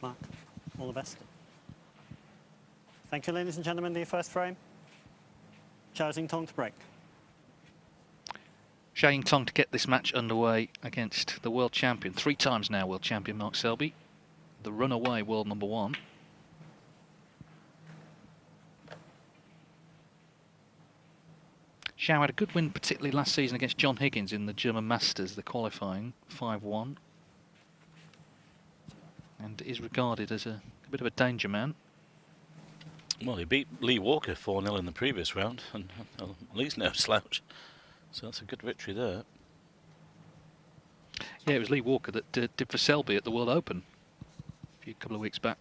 Mark, all the best. Thank you, ladies and gentlemen. The first frame. Zhao Xintong to break. Zhao Xintong to get this match underway against the world champion, 3 times now world champion Mark Selby, the runaway world #1. Zhao had a good win, particularly last season against John Higgins in the German Masters, the qualifying, 5-1. And is regarded as a bit of a danger man. Well, he beat Lee Walker 4-0 in the previous round, and Lee's no slouch. So that's a good victory there. Yeah, it was Lee Walker that did for Selby at the World Open a couple of weeks back.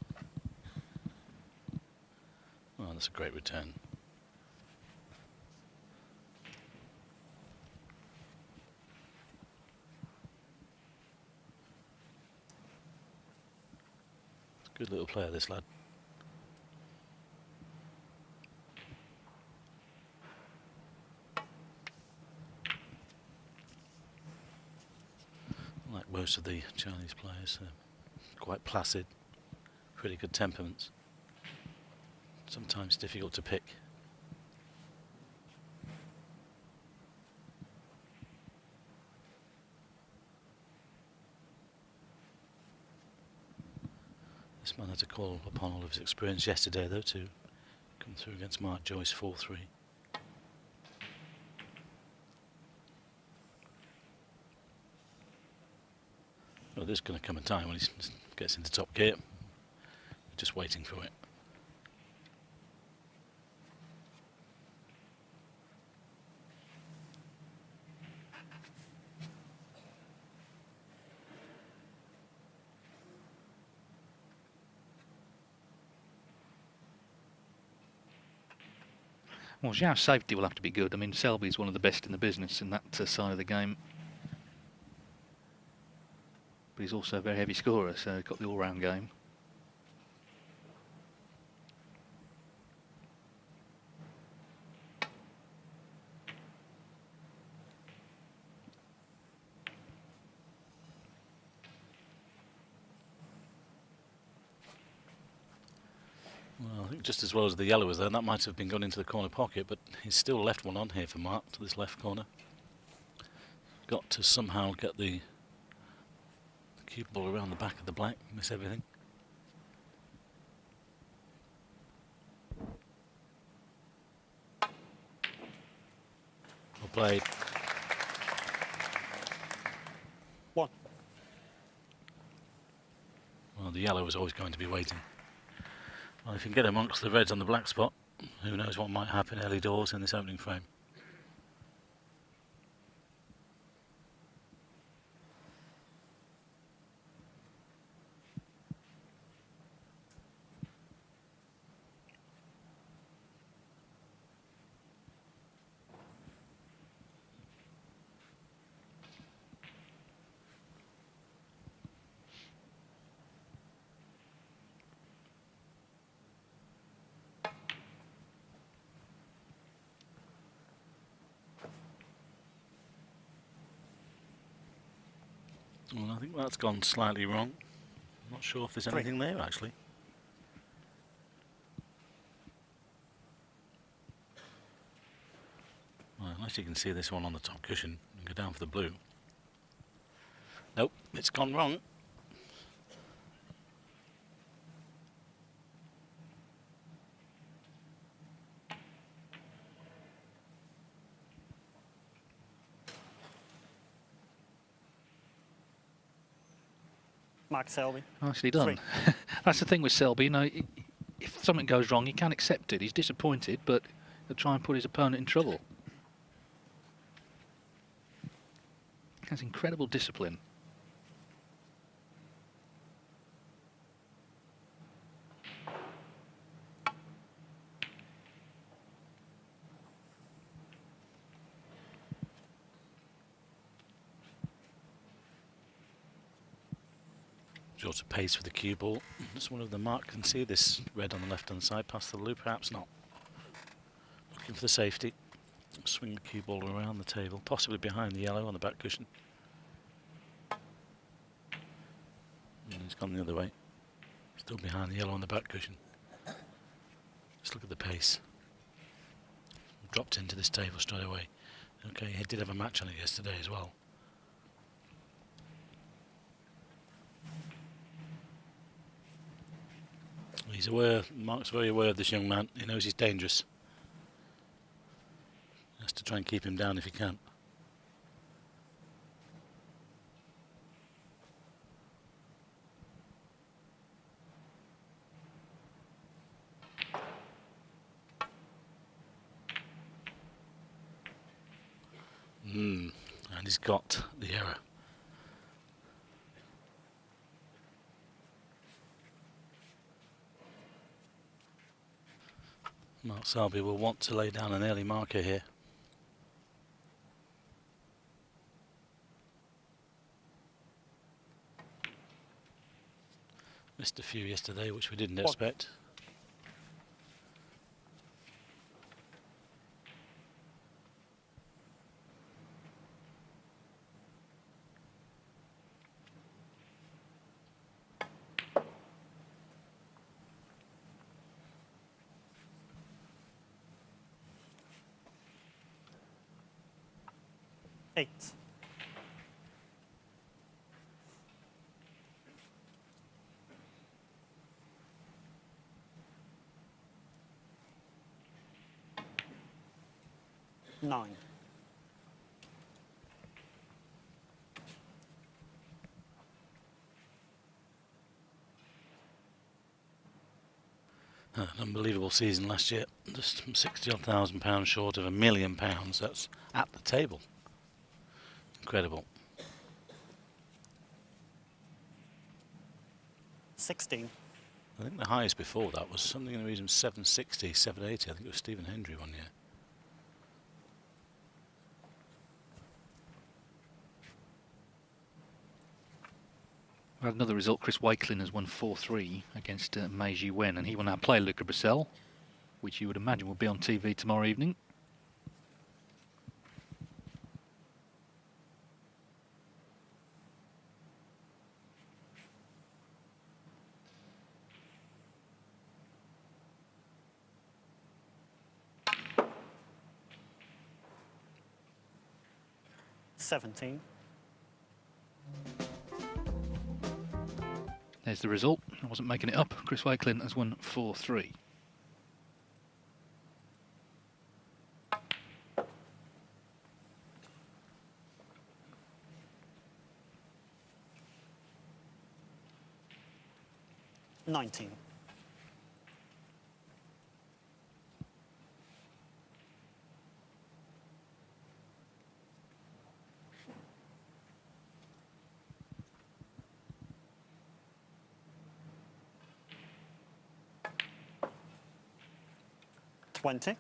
Oh, that's a great return. Good little player, this lad. Like most of the Chinese players, quite placid, pretty good temperaments. Sometimes difficult to pick. This man had to call upon all of his experience yesterday, though, to come through against Mark Joyce 4-3. Well, there's going to come a time when he gets into top gear. We're just waiting for it. Well, Zhao's safety will have to be good. I mean, Selby's one of the best in the business in that side of the game. But he's also a very heavy scorer, so he's got the all-round game. Well, I think just as well as the yellow was there, that might have been gone into the corner pocket, but he's still left one on here for Mark to this left corner. Got to somehow get the cue ball around the back of the black, miss everything. Well played. 1. Well, the yellow was always going to be waiting. Well, if you can get amongst the reds on the black spot, who knows what might happen early doors in this opening frame. Well, I think that's gone slightly wrong. I'm not sure if there's anything there, actually. Well, unless you can see this one on the top cushion and go down for the blue. Nope, it's gone wrong. Mark Selby. Nicely done. That's the thing with Selby, you know, if something goes wrong, he can accept it. He's disappointed, but he'll try and put his opponent in trouble. He has incredible discipline. Draws a pace for the cue ball. Just one of the Mark can see this red on the left hand side past the loop, perhaps not. Looking for the safety. Swing the cue ball around the table, possibly behind the yellow on the back cushion. And he's gone the other way. Still behind the yellow on the back cushion. Just look at the pace. Dropped into this table straight away. Okay, he did have a match on it yesterday as well. He's aware, Mark's very aware of this young man. He knows he's dangerous. He has to try and keep him down if he can. And he's got the error. Mark Selby will want to lay down an early marker here. Missed a few yesterday, which we didn't expect. Eight. Nine. An unbelievable season last year. Just £60,000 short of £1 million. That's at the table. Incredible. 16. I think the highest before that was something in the region of 760, 780. I think it was Stephen Hendry one year. We have another result. Chris Wakelin has won 4-3 against Mei Ji Wen, and he will now play Luca Brissell, which you would imagine will be on TV tomorrow evening. $17. There's the result. I wasn't making it up. Chris Wakelin has won 4-3. $19. $20.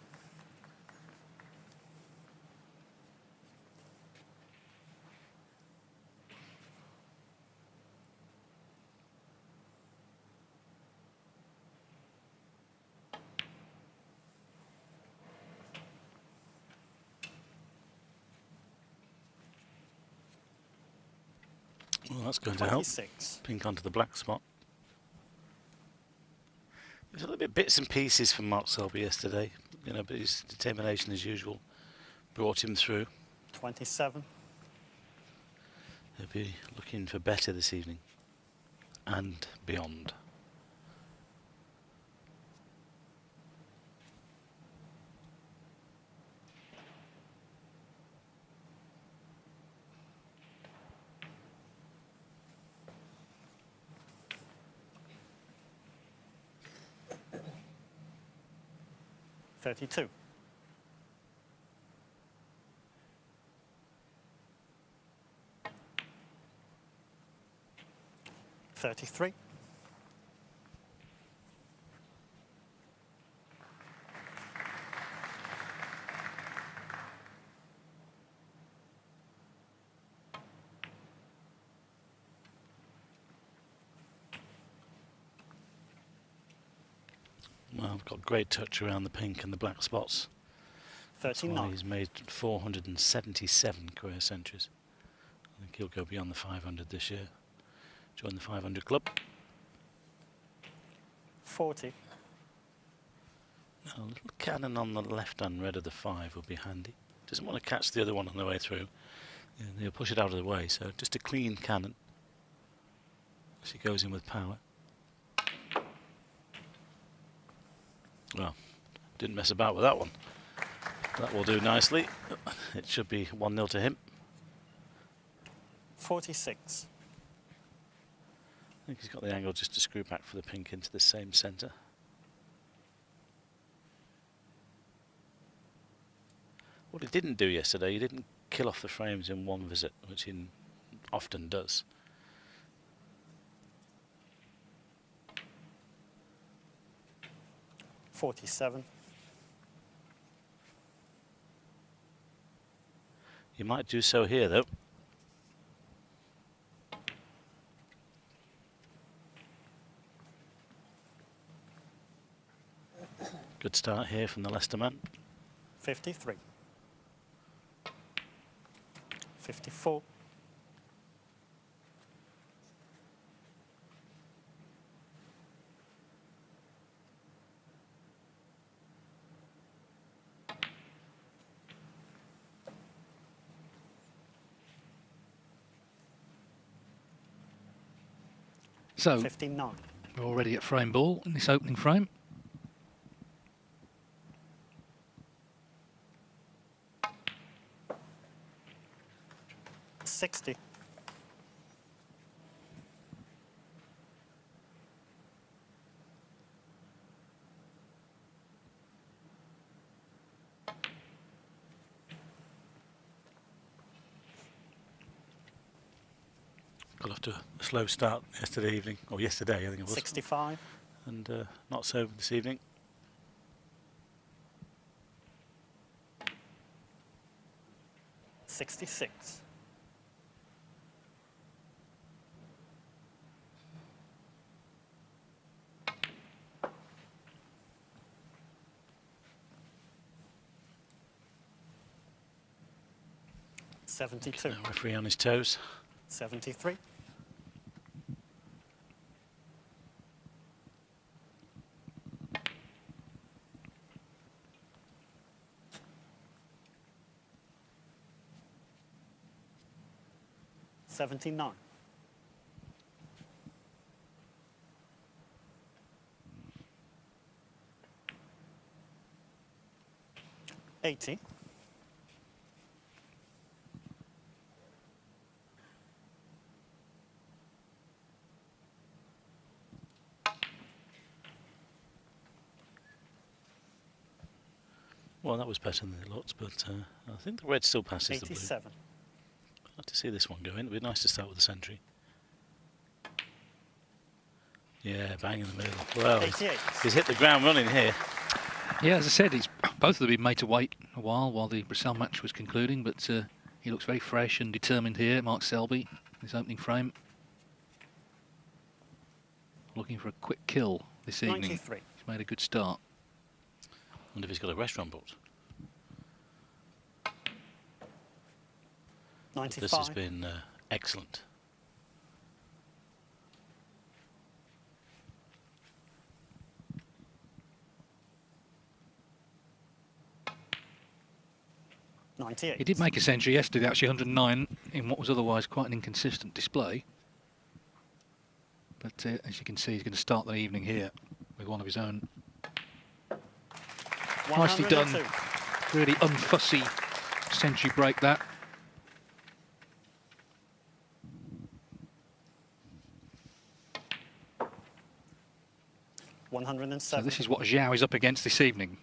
Well, that's going to help. 26. Pink onto the black spot. There's a little bit bits and pieces from Mark Selby yesterday, you know, but his determination as usual brought him through. 27. He'll be looking for better this evening and beyond. $32. $33. Well, I've got great touch around the pink and the black spots. That's why 39. he's made 477 career centuries. I think he'll go beyond the 500 this year. Join the 500 club. 40. A little cannon on the left-hand red of the 5 would be handy. Doesn't want to catch the other one on the way through. And he'll push it out of the way, so just a clean cannon as he goes in with power. Well, didn't mess about with that one. That will do nicely. It should be 1-0 to him. 46. I think he's got the angle just to screw back for the pink into the same centre. What he didn't do yesterday, he didn't kill off the frames in one visit, which he often does. $47. He might do so here, though. Good start here from the Leicester man. 53. 54. So 59. we're already at frame ball in this opening frame. $60. Got off to a slow start yesterday evening, or yesterday I think it was. 65. And not so this evening. $66. $72. Now referee on his toes. 73. $79. $80. Well, that was better than it looked, but I think the red still passes the blue. 87. I'd like to see this one go in. It'd be nice to start with the century. Yeah, bang in the middle. Well, 88. he's hit the ground running here. Yeah, as I said, both of them have been made to wait a while the Brazil match was concluding, but he looks very fresh and determined here, Mark Selby, his opening frame. Looking for a quick kill this evening. 93. He's made a good start. Wonder if he's got a restaurant booked. 95. This has been excellent. $98. He did make a century yesterday, actually 109, in what was otherwise quite an inconsistent display. But as you can see, he's going to start the evening here with one of his own. Nicely done. Really unfussy century break, that. $107. So this is what Zhao is up against this evening.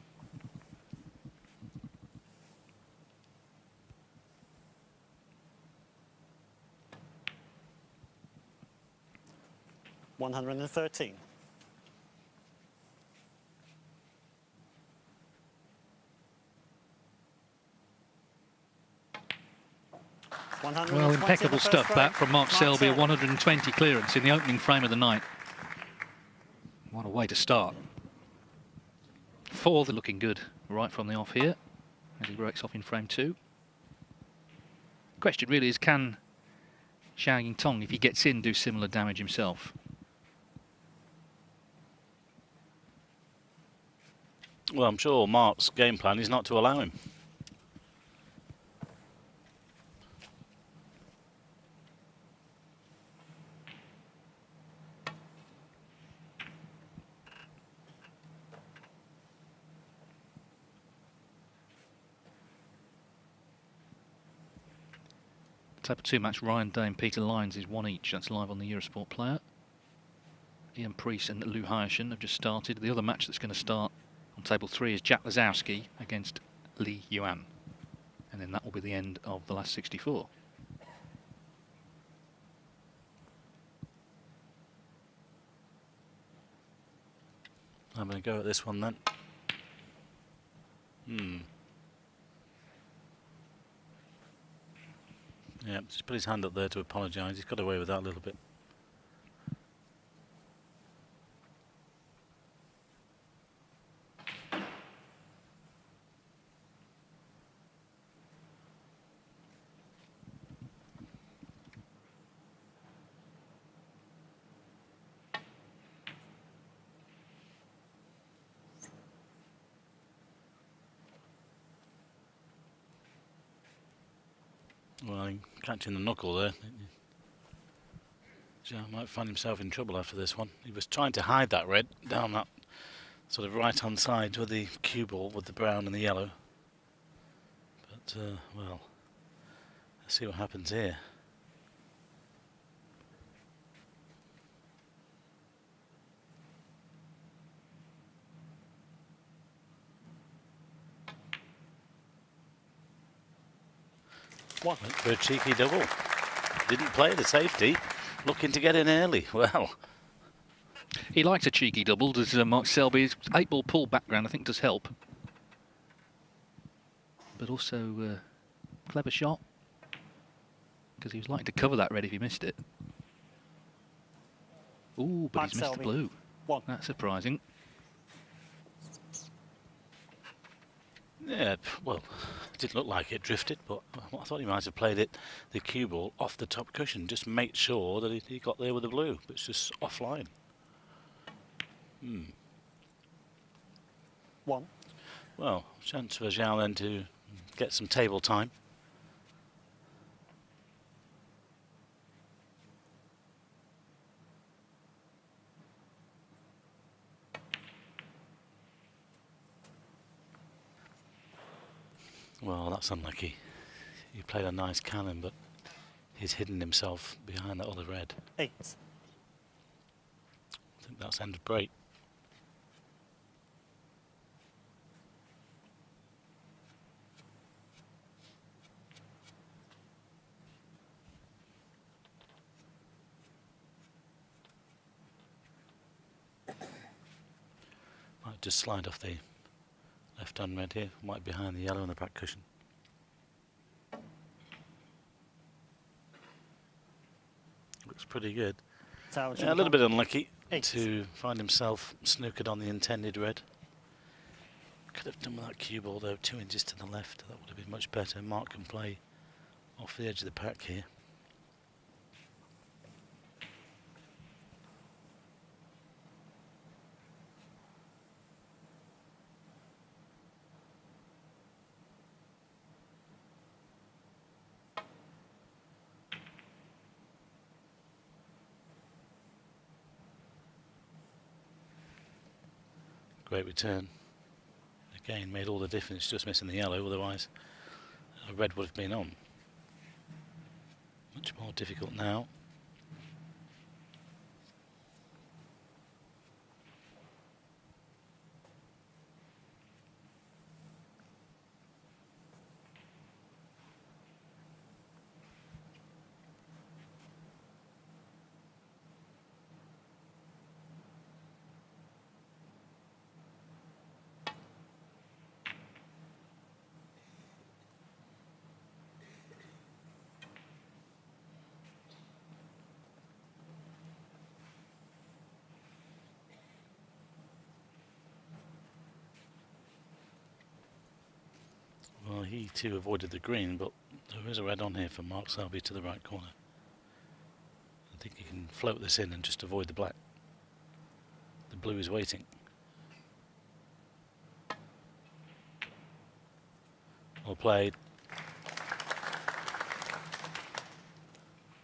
$113. Well, impeccable stuff that from Mark Selby, a 120 clearance in the opening frame of the night. What a way to start. They're looking good right from the off here as he breaks off in frame 2. Question really is, can Zhao Xintong, if he gets in, do similar damage himself? Well, I'm sure Mark's game plan is not to allow him. Table 2 match, Ryan Day and Peter Lyons is 1 each. That's live on the Eurosport Player. Ian Priest and Lou Hyashin have just started. The other match that's going to start on table 3 is Jack Lazowski against Li Yuan. And then that will be the end of the last 64. I'm going to go at this one then. Yeah, just put his hand up there to apologise. He's got away with that a little bit. Well, catching the knuckle there. Zhao might find himself in trouble after this one. He was trying to hide that red down that sort of right-hand side with the cue ball with the brown and the yellow. But, well, let's see what happens here. One. Went for a cheeky double. Didn't play the safety. Looking to get in early. Well, He likes a cheeky double, does Mark Selby. His 8-ball pull background, I think, does help. But also, clever shot. Because he was likely to cover that red if he missed it. Ooh, but Mark he's missed the Selby. blue. 1. That's surprising. yeah, well, it didn't look like it drifted, but I thought he might have played it, the cue ball, off the top cushion. Just make sure that he got there with the blue. But it's just offline. 1. Well, chance for Zhao then to get some table time. Well, that's unlucky. He played a nice cannon, but he's hidden himself behind that other red. 8. I think that's end of break. Might just slide off the left-hand red here. Might be behind the yellow on the back cushion. Looks pretty good. Zhao Yeah, a little Xintong. bit unlucky 8. to find himself snookered on the intended red. Could have done with that cue ball though, 2 inches to the left. That would have been much better. Mark can play off the edge of the pack here. Great return. Again, made all the difference, just missing the yellow, otherwise a red would have been on. Much more difficult now. Well, he too avoided the green, but there is a red on here for Mark Selby to the right corner. I think he can float this in and just avoid the black. The blue is waiting. Well played.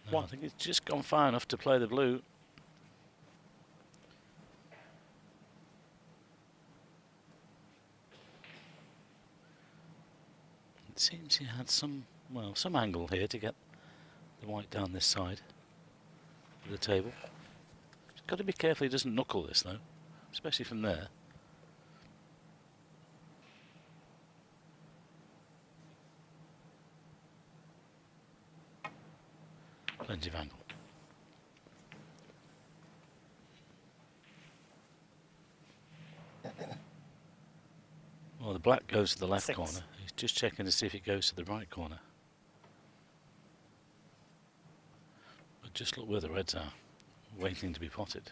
No, One. I think it's just gone far enough to play the blue. It seems he had some, well, some angle here to get the white down this side of the table. He's got to be careful he doesn't knuckle this though, especially from there. Plenty of angle. Well, the black goes to the left 6. corner. He's just checking to see if it goes to the right corner. But just look where the reds are, waiting to be potted.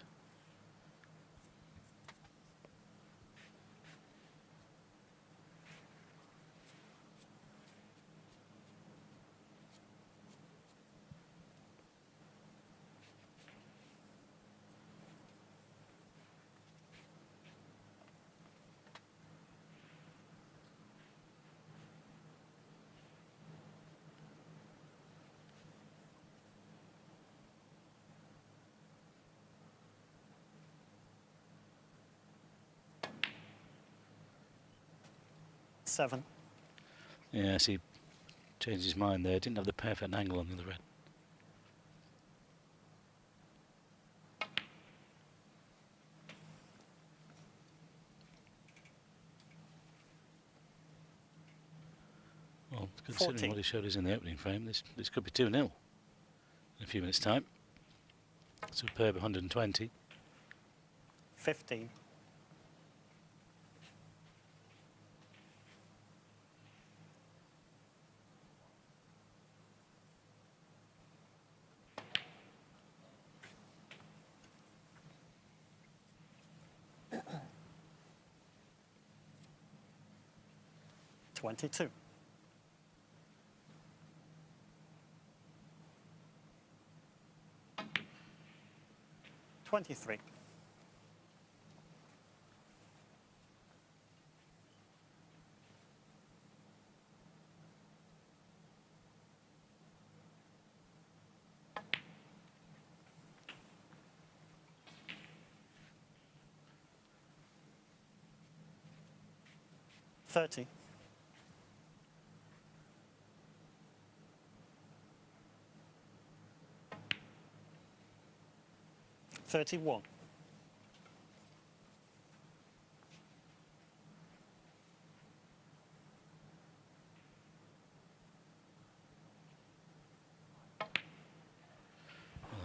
Seven. Yes, he changed his mind there. Didn't have the perfect angle on the other red. Well, considering 14. what he showed us in the opening frame, this could be 2-0 in a few minutes' time. Superb 120. 15. $22. 23. $30. 31.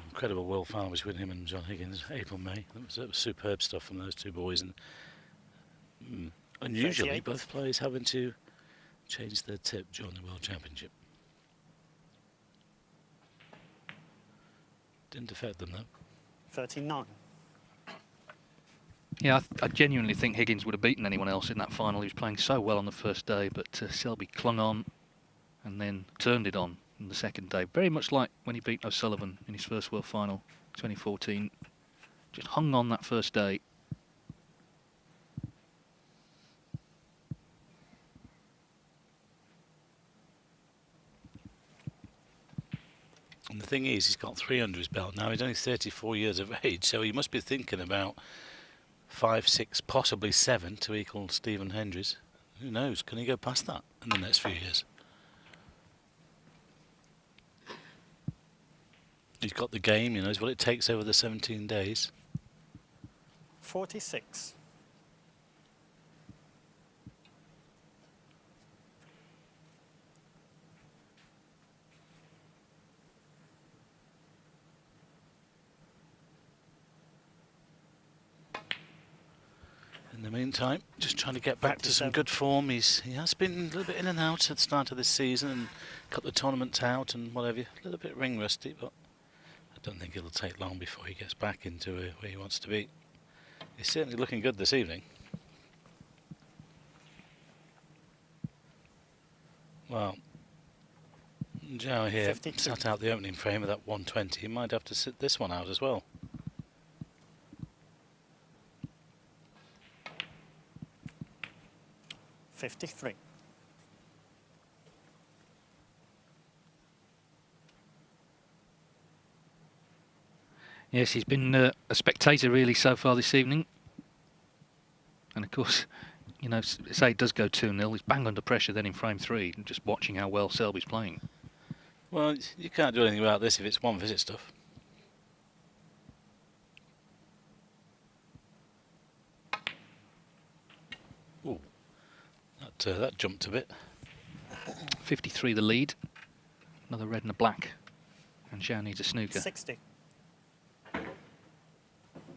Incredible World Final between him and John Higgins, April, May. That was superb stuff from those two boys. And unusually, 38. both players having to change their tip during the World Championship. Didn't affect them though. 39. Yeah, I genuinely think Higgins would have beaten anyone else in that final. He was playing so well on the first day, but Selby clung on and then turned it on the second day. Very much like when he beat O'Sullivan in his first World Final, 2014. Just hung on that first day. And the thing is, he's got 3 under his belt now. He's only 34 years of age, so he must be thinking about 5, 6, possibly 7 to equal Stephen Hendry's. Who knows? Can he go past that in the next few years? He's got the game, he knows what it takes over the 17 days. 46. In the meantime, just trying to get back to some 57. good form. He has been a little bit in and out at the start of this season and cut the tournaments out and whatever. A little bit ring rusty, but I don't think it'll take long before he gets back into where he wants to be. He's certainly looking good this evening. Well, Zhao here 52. sat out the opening frame of that 120. He might have to sit this one out as well. $53. Yes, he's been a spectator really so far this evening. And of course, you know, say it does go 2-0, he's bang under pressure then in frame 3, and just watching how well Selby's playing. Well, you can't do anything about this if it's one visit stuff. Ooh, that jumped a bit. 53 the lead. Another red and a black. And Zhao needs a snooker. 60.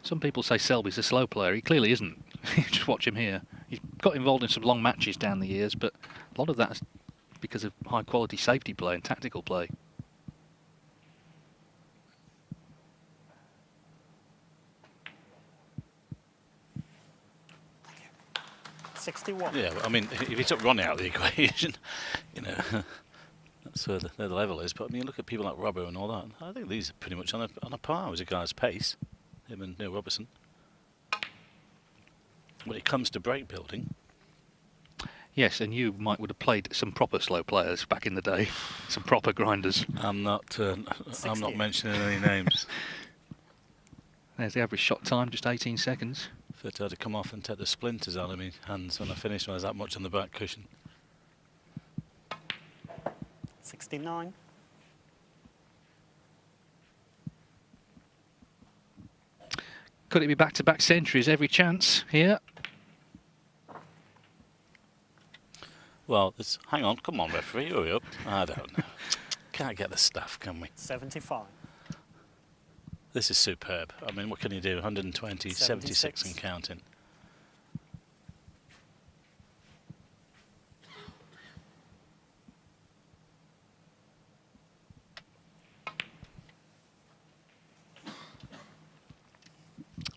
Some people say Selby's a slow player. He clearly isn't. Just watch him here. He's got involved in some long matches down the years, but a lot of that's because of high quality safety play and tactical play. 61. Yeah, well, I mean, if you took Ronnie out of the equation, you know, that's where the level is. But I mean, look at people like Robbo and all that. I think these are pretty much on a par with a guy's pace. Him and Neil Robertson. When it comes to break building. Yes, and you would have played some proper slow players back in the day, some proper grinders. I'm not mentioning any names. There's the average shot time, just 18 seconds. If I had to come off and take the splinters out of my hands when I finished when I was that much on the back cushion. 69. Could it be back-to-back centuries? Every chance here. Well, hang on, come on, referee, hurry up. I don't know. Can't get the stuff, can we? 75. This is superb. I mean, what can you do? 120, 76 and counting.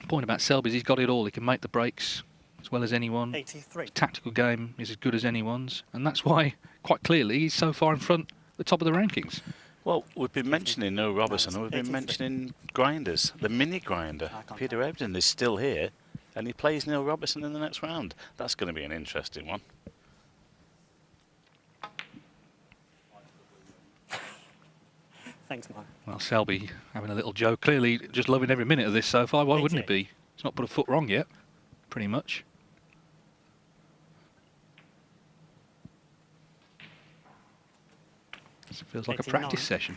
Point about Selby is he's got it all. He can make the breaks as well as anyone. 83. His tactical game is as good as anyone's, and that's why, quite clearly, he's so far in front, the top of the rankings. Well, we've been mentioning Noah Robertson, and we've been mentioning grinders. The mini grinder, Peter Ebden, is still here, and he plays Neil Robertson in the next round. That's going to be an interesting one. Thanks, Mark. Well, Selby having a little joke, clearly just loving every minute of this so far. Why wouldn't it be? He's not put a foot wrong yet, pretty much. This feels like 89. a practice session.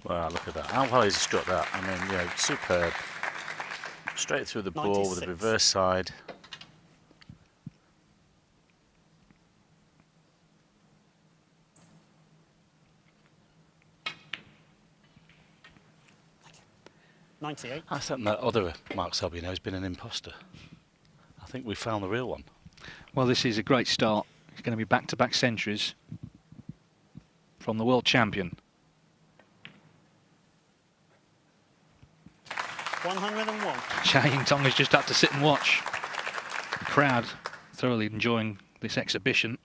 Wow, look at that. How well he's struck that. I mean, you know, superb. Straight through the ball with a reverse side. I think that other Mark Selby now has been an imposter. I think we found the real one. Well, this is a great start. It's going to be back-to-back centuries from the world champion. 101. Zhao Xintong has just had to sit and watch. The crowd thoroughly enjoying this exhibition.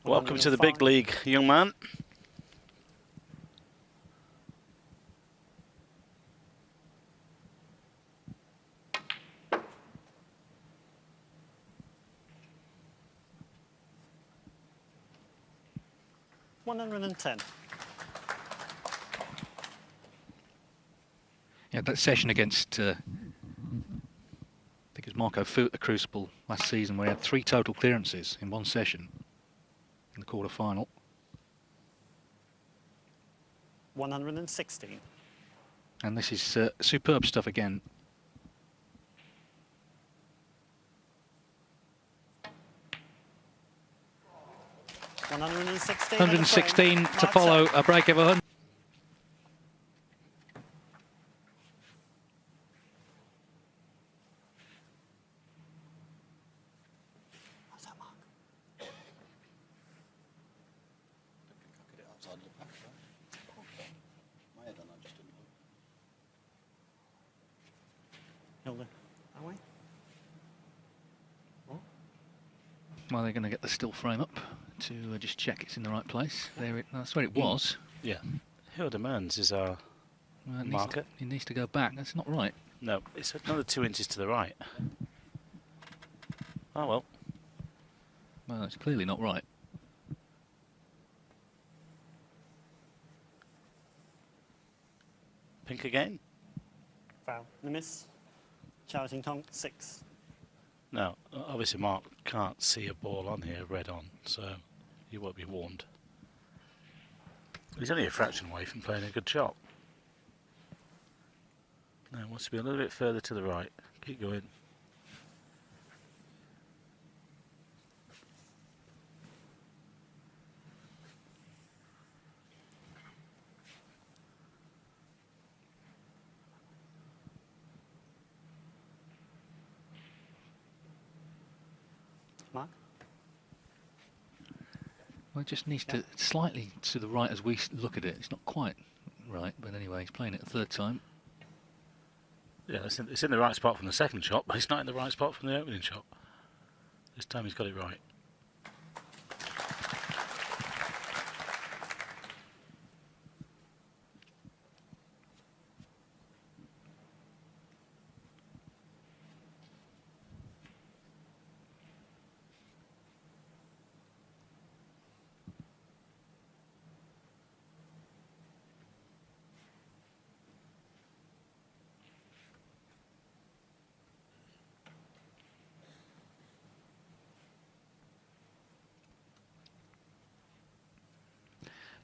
Welcome to the big league, young man. $110. Yeah, that session against, I think it was Marco Fu at the Crucible last season, where he had 3 total clearances in one session in the quarter-final. 116. And this is superb stuff again. 116. 116 to follow a break of 100. Well, they're going to get the still frame up to just check it's in the right place. There, that's where it was. Yeah. Hilda Manns is our Well, marker. he needs to go back. That's not right. No, it's another 2 inches to the right. Oh well. Well, it's clearly not right. Pink again? Foul. The miss. Zhao Xintong, 6. No, obviously Mark can't see a ball on here, red on, so he won't be warned. He's only a fraction away from playing a good shot. Now wants to be a little bit further to the right. Keep going. Mark? Well, it just needs to slightly to the right as we look at it. It's not quite right, but anyway, he's playing it a third time. Yeah, it's in the right spot from the second shot, but it's not in the right spot from the opening shot. This time he's got it right.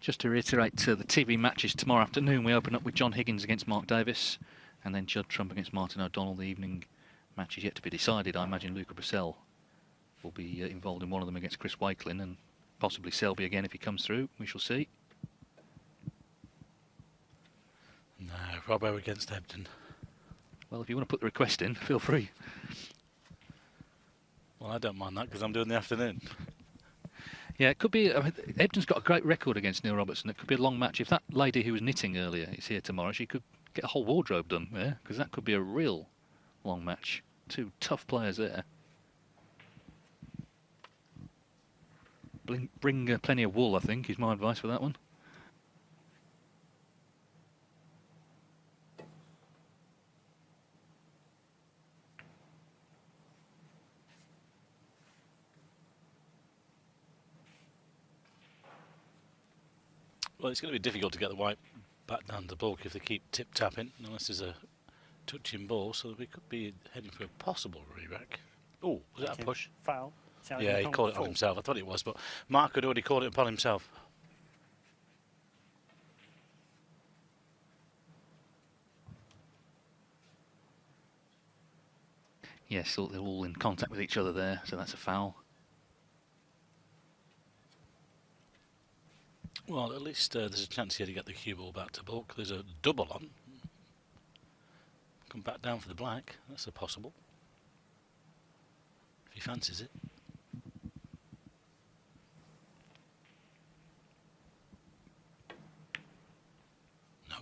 Just to reiterate, the TV matches tomorrow afternoon, we open up with John Higgins against Mark Davis, and then Judd Trump against Martin O'Donnell. The evening match is yet to be decided. I imagine Luca Brissell will be involved in one of them against Chris Wakelin, and possibly Selby again if he comes through. We shall see. No, Robbo against Ebden. Well, if you want to put the request in, feel free. Well, I don't mind that because I'm doing the afternoon. Yeah, it could be. Ebden's got a great record against Neil Robertson. It could be a long match. If that lady who was knitting earlier is here tomorrow, she could get a whole wardrobe done there, because that could be a real long match. Two tough players there. Bring plenty of wool, I think, is my advice for that one. Well, it's going to be difficult to get the white back down the bulk if they keep tip-tapping, unless there's a touching ball, so we could be heading for a possible re-rack. Oh, was that a push? Foul. Yeah, he called it on himself. I thought it was, but Mark had already called it upon himself. Yes, so they're all in contact with each other there, so that's a foul. Well, at least there's a chance here to get the cue ball back to bulk. There's a double on. Come back down for the black. That's a possible. If he fancies it. No.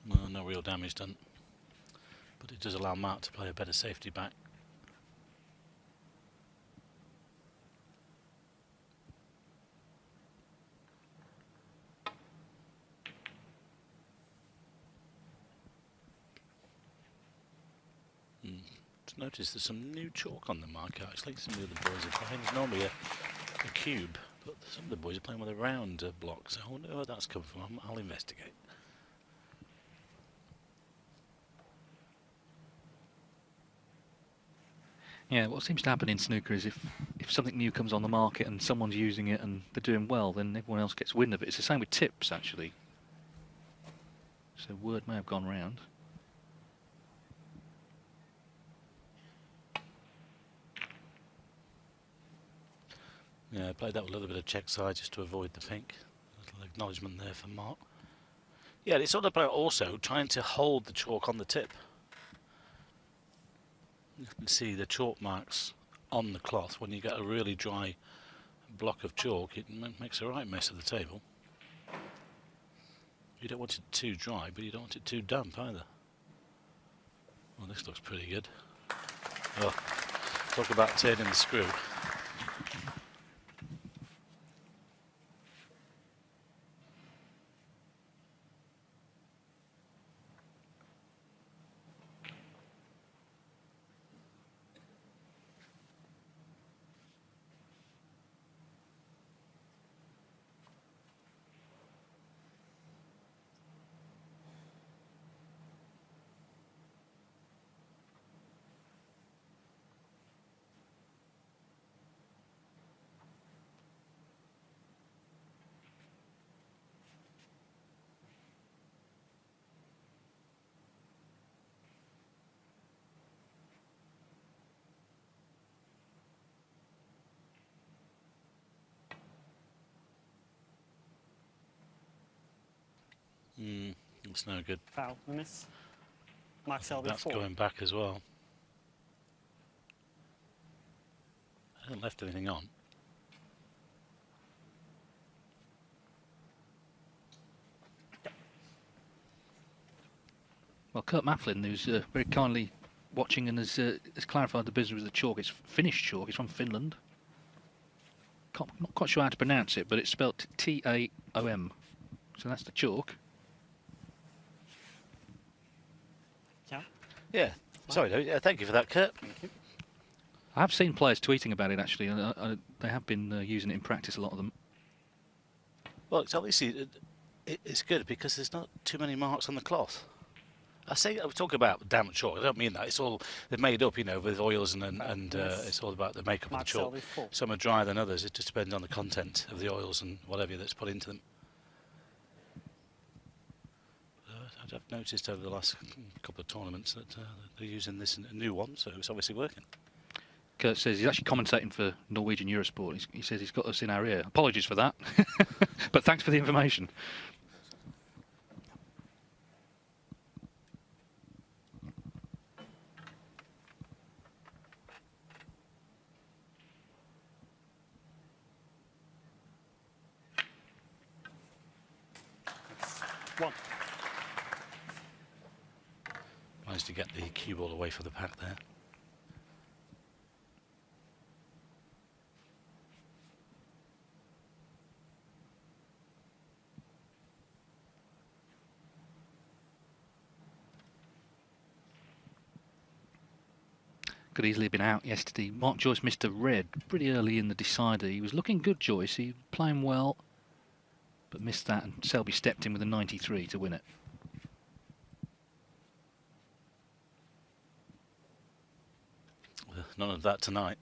Well, no real damage done. But it does allow Mark to play a better safety back. Notice there's some new chalk on the mark actually. Some of the other boys are playing. It's normally a cube, but some of the boys are playing with a round block, so I wonder where that's come from. I'll investigate. Yeah, what seems to happen in snooker is if something new comes on the market and someone's using it and they're doing well, then everyone else gets wind of it. It's the same with tips, actually. So word may have gone round. Yeah, I played that with a little bit of check side just to avoid the pink. A little acknowledgement there for Mark. Yeah, it's all about also trying to hold the chalk on the tip. You can see the chalk marks on the cloth. When you get a really dry block of chalk, it makes a right mess of the table. You don't want it too dry, but you don't want it too damp either. Well, this looks pretty good. Oh, talk about turning the screw. It's no good. Foul, miss. Mark Selby, That's 4. going back as well. I haven't left anything on. Well, Kurt Mafflin, who's very kindly watching and has clarified the business with the chalk. It's Finnish chalk. It's from Finland. Not quite sure how to pronounce it, but it's spelled T-A-O-M. So that's the chalk. Yeah. Yeah. Sorry, thank you for that, Kurt. Thank you. I have seen players tweeting about it, actually, and they have been using it in practice, a lot of them. Well, it's obviously it's good because there's not too many marks on the cloth. I talk about damp chalk. I don't mean that. It's all they're made up, you know, with oils and it's all about the makeup of the chalk. Selby, 4. Some are drier than others. It just depends on the content of the oils and whatever that's put into them. I've noticed over the last couple of tournaments that they're using this a new one, so it's obviously working. Kurt says he's actually commentating for Norwegian Eurosport. He says he's got us in our ear. Apologies for that, but thanks for the information. One. Managed to get the cue ball away from the pack there. Could easily have been out yesterday. Mark Joyce missed a red pretty early in the decider. He was looking good, Joyce. He was playing well, but missed that, and Selby stepped in with a 93 to win it. None of that tonight.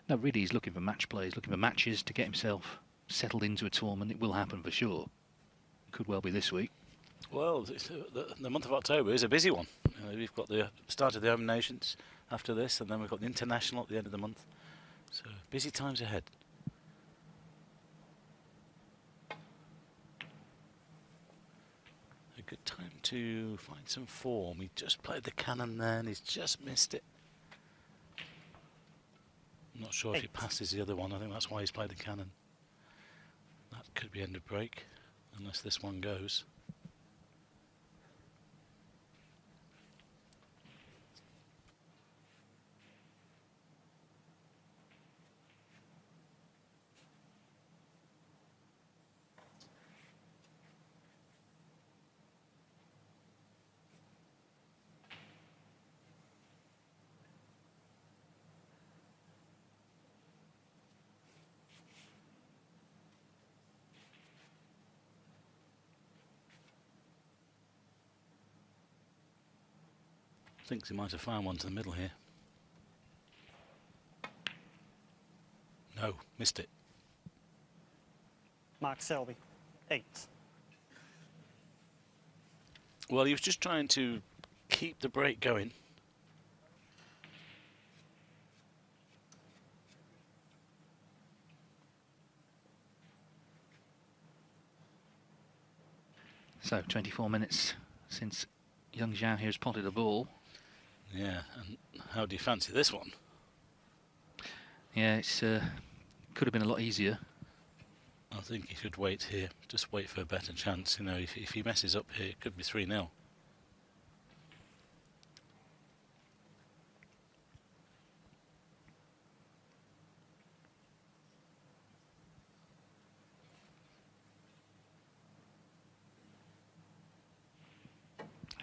No, really, he's looking for match play. He's looking for matches to get himself settled into a tournament. It will happen for sure. Could well be this week. Well, the month of October is a busy one. We've got the start of the Home Nations after this, and then we've got the International at the end of the month. So busy times ahead. A good time to find some form. He just played the cannon there, and he's just missed it. I'm not sure if he passes the other one. I think that's why he's played the cannon. That could be end of break, unless this one goes. Thinks he might have found one to the middle here. No, missed it. Mark Selby, 8. Well, he was just trying to keep the break going. So 24 minutes since young Zhao here has potted a ball. Yeah, and how do you fancy this one? Yeah, it's could have been a lot easier. I think he should wait here. Just wait for a better chance. You know, if he messes up here, it could be 3-0.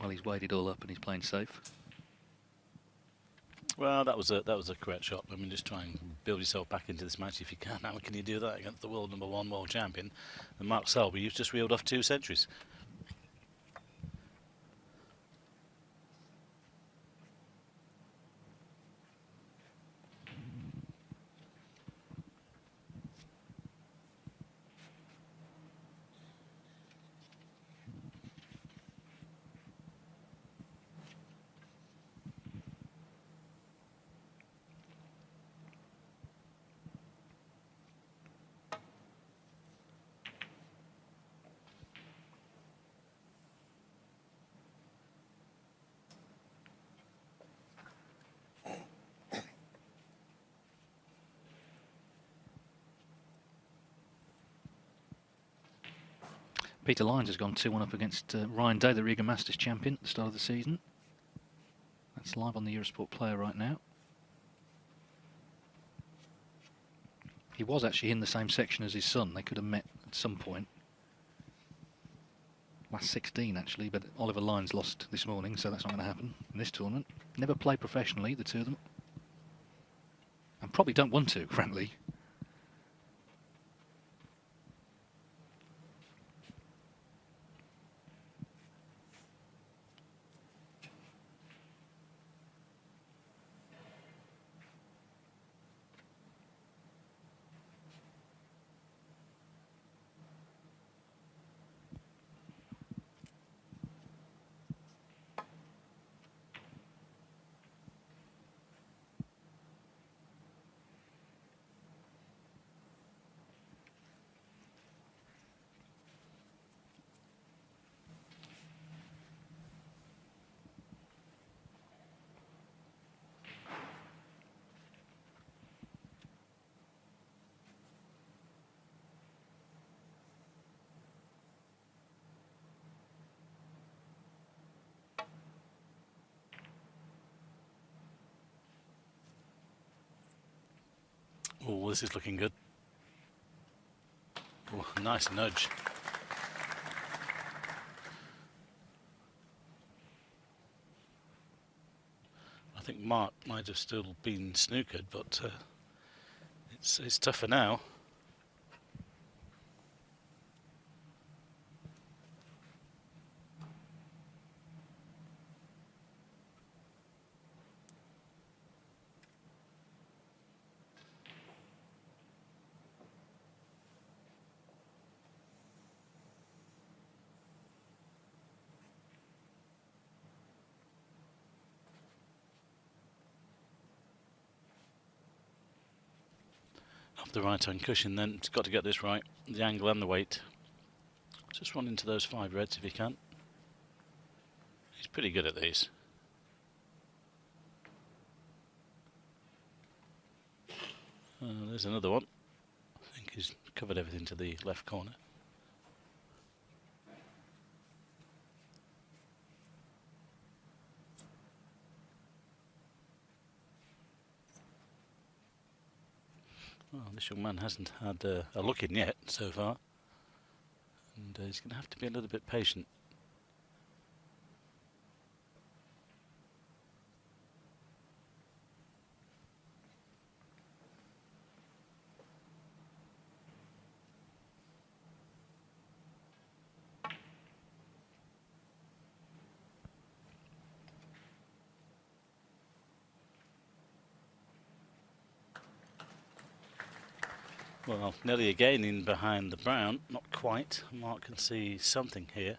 Well, he's weighed it all up and he's playing safe. Well, that was a correct shot. I mean, just try and build yourself back into this match if you can. How can you do that against the world #1 world champion, and Mark Selby? You've just reeled off 2 centuries. Peter Lyons has gone 2-1 up against Ryan Day, the Riga Masters champion at the start of the season. That's live on the Eurosport Player right now. He was actually in the same section as his son. They could have met at some point. Last 16 actually, but Oliver Lyons lost this morning, so that's not going to happen in this tournament. Never played professionally, the two of them. And probably don't want to, frankly. Oh, this is looking good. Oh, nice nudge. I think Mark might have still been snookered, but it's tougher now. Off the right hand cushion then, it's got to get this right, the angle and the weight. Just run into those 5 reds if you can. He's pretty good at these. There's another one. I think he's covered everything to the left corner. Well, this young man hasn't had a look in yet so far, and he's going to have to be a little bit patient. Well, nearly again in behind the brown, not quite. Mark can see something here.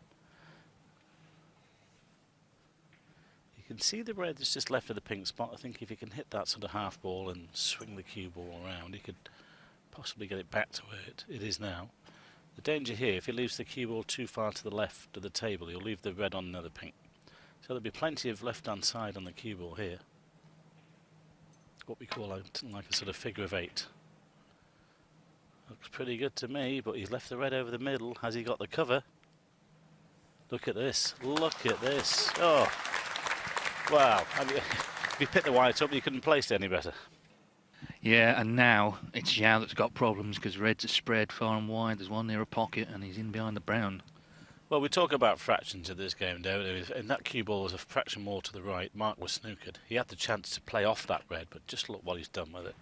You can see the red is just left of the pink spot. I think if he can hit that sort of half ball and swing the cue ball around, he could possibly get it back to where it is now. The danger here, if he leaves the cue ball too far to the left of the table, he'll leave the red on another pink. So there'll be plenty of left-hand side on the cue ball here. What we call like a sort of figure of 8. Looks pretty good to me, but he's left the red over the middle. Has he got the cover? Look at this. Look at this. Oh, wow. I mean, if you picked the white up, you couldn't place it any better. Yeah, and now it's Zhao that's got problems because reds are spread far and wide. There's one near a pocket and he's in behind the brown. Well, we talk about fractions of this game, David. And that cue ball was a fraction more to the right. Mark was snookered. He had the chance to play off that red, but just look what he's done with it.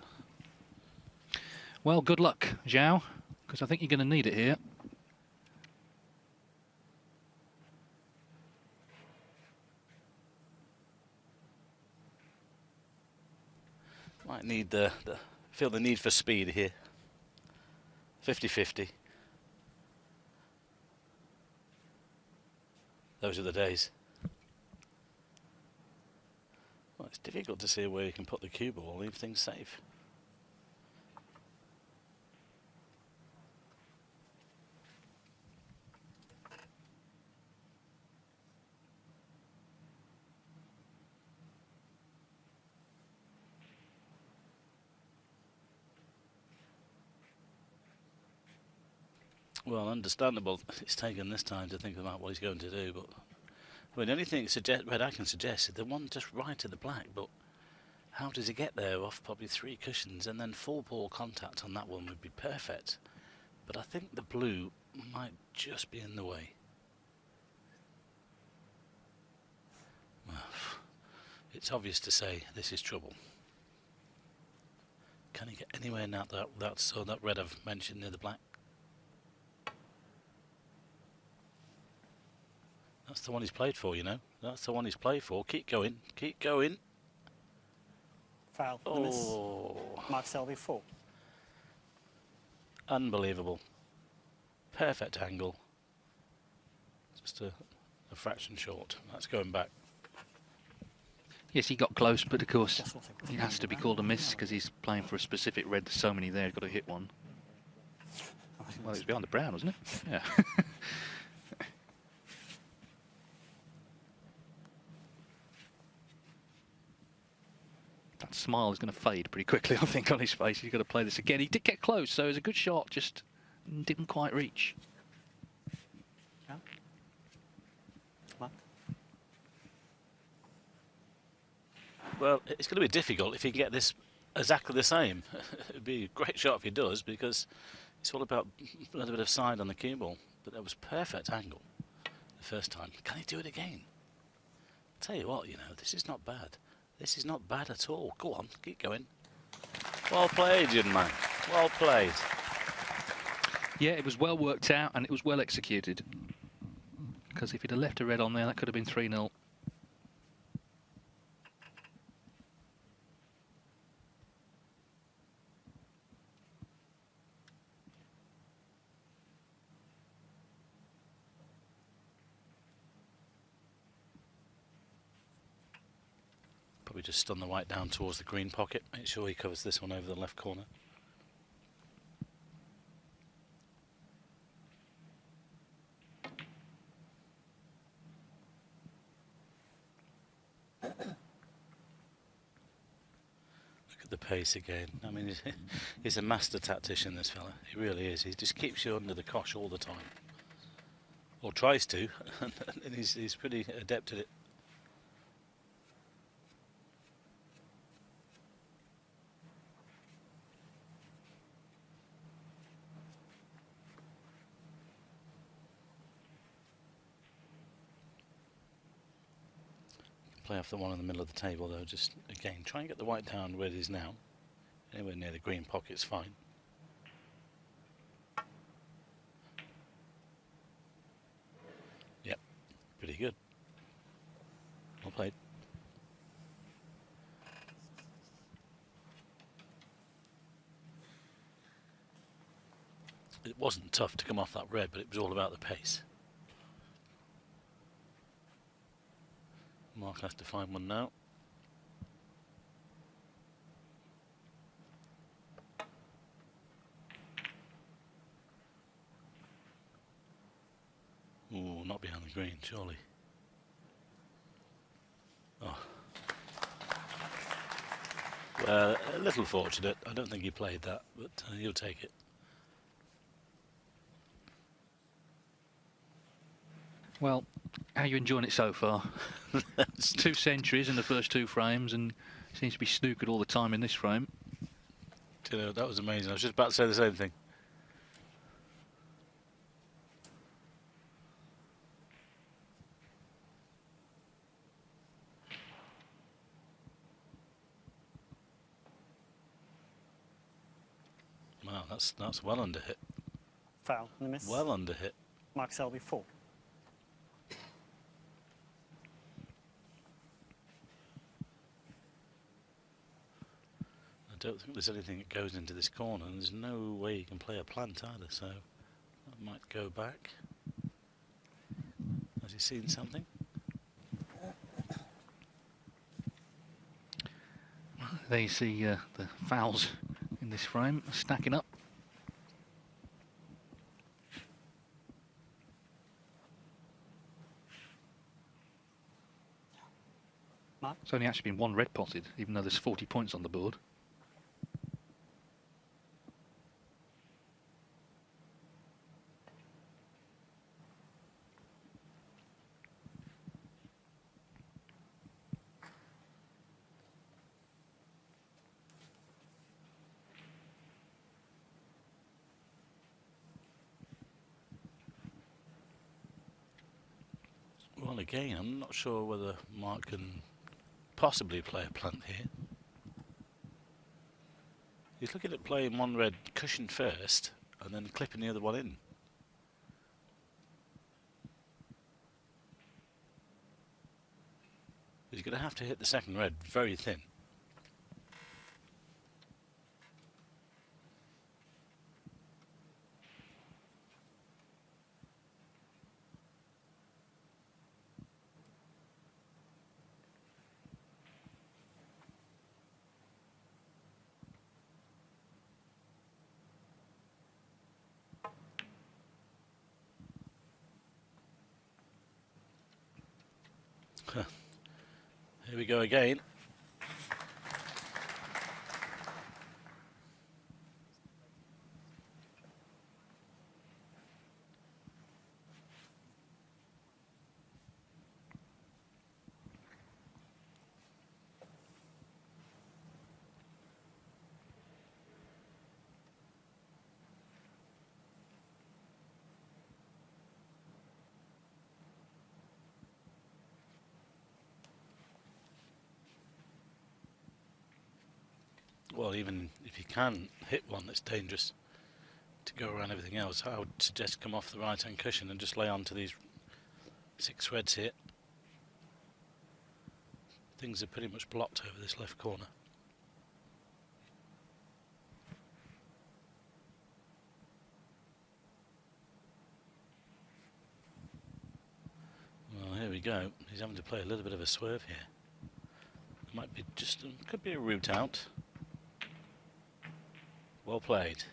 Well, good luck, Zhao, because I think you're going to need it here. Might need feel the need for speed here. 50-50. Those are the days. Well, it's difficult to see where you can put the cue ball, leave things safe. Well, understandable. It's taken this time to think about what he's going to do, but I mean, the only thing red I can suggest is the one just right of the black, but how does he get there off probably 3 cushions, and then full ball contact on that one would be perfect. But I think the blue might just be in the way. Well, it's obvious to say this is trouble. Can he get anywhere now that red I've mentioned near the black? That's the one he's played for, you know. That's the one he's played for. Keep going. Keep going. Foul. Oh. Mark Selby 4. Unbelievable. Perfect angle. Just a fraction short. That's going back. Yes, he got close, but of course it has to be called a miss because he's playing for a specific red. There's so many there, he's got to hit one. Well, he was behind the brown, wasn't it? Yeah. That smile is going to fade pretty quickly, I think, on his face. He's got to play this again. He did get close, so it was a good shot, just didn't quite reach. Yeah. Mark. Well, it's going to be difficult if he can get this exactly the same. It'd be a great shot if he does, because it's all about a little bit of side on the cue ball. But that was perfect angle the first time. Can he do it again? I'll tell you what, you know, this is not bad. This is not bad at all. Go on, keep going. Well played, young man. Well played. Yeah, it was well worked out and it was well executed. Because if he'd have left a red on there, that could have been 3-0. Probably just stun the white down towards the green pocket. Make sure he covers this one over the left corner. Look at the pace again. I mean, he's a master tactician, this fella. He really is. He just keeps you under the cosh all the time. Or tries to, and he's pretty adept at it. Play off the one in the middle of the table though, just again try and get the white down where it is now. Anywhere near the green pocket's fine. Yep, pretty good. Well played. It wasn't tough to come off that red, but it was all about the pace. Mark has to find one now. Ooh, not behind the green, surely. Oh. Well, a little fortunate. I don't think he played that, but he'll take it. Well, how are you enjoying it so far? 2 centuries in the first 2 frames, and seems to be snookered all the time in this frame. You know, that was amazing. I was just about to say the same thing. Wow, that's well under hit. Foul and a miss. Well under hit. Mark Selby 4. I don't think there's anything that goes into this corner, and there's no way you can play a plant either, so I might go back. Has he seen something? There you see the fouls in this frame stacking up. Mark? It's only actually been 1 red potted, even though there's 40 points on the board. Well, again, I'm not sure whether Mark can possibly play a plant here. He's looking at playing 1 red cushion first and then clipping the other one in. He's going to have to hit the second red very thin. Here we go again. Well, even if you can hit one that's dangerous to go around everything else, I would suggest come off the right-hand cushion and just lay onto these 6 reds here. Things are pretty much blocked over this left corner. Well, here we go. He's having to play a little bit of a swerve here. It might be just, could be a route out. Well played.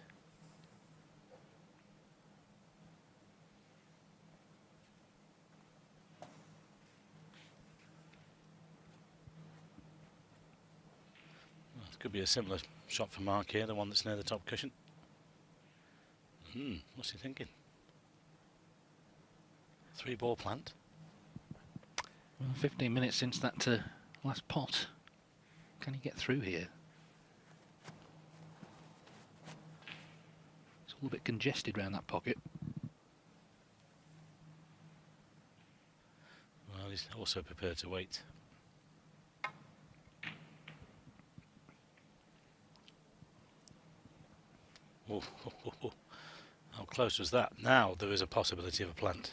Well, it could be a similar shot for Mark here, the one that's near the top cushion. What's he thinking? 3-ball plant. Well, 15 minutes since that last pot. Can he get through here? It's all a bit congested around that pocket. Well, he's also prepared to wait. Oh, how close was that? Now there is a possibility of a plant.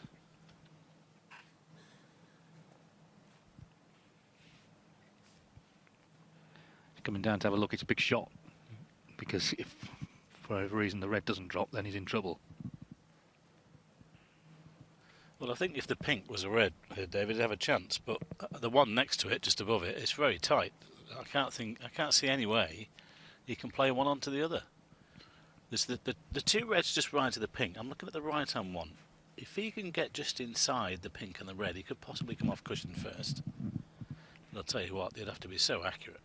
Coming down to have a look, it's a big shot. Because if for whatever reason the red doesn't drop, then he's in trouble. Well, I think if the pink was a red here, David, he'd have a chance, but the one next to it, just above it, it's very tight. I can't see any way he can play one onto the other. There's the two reds just right of the pink. I'm looking at the right-hand one. If he can get just inside the pink and the red, he could possibly come off cushion first. But I'll tell you what, they'd have to be so accurate.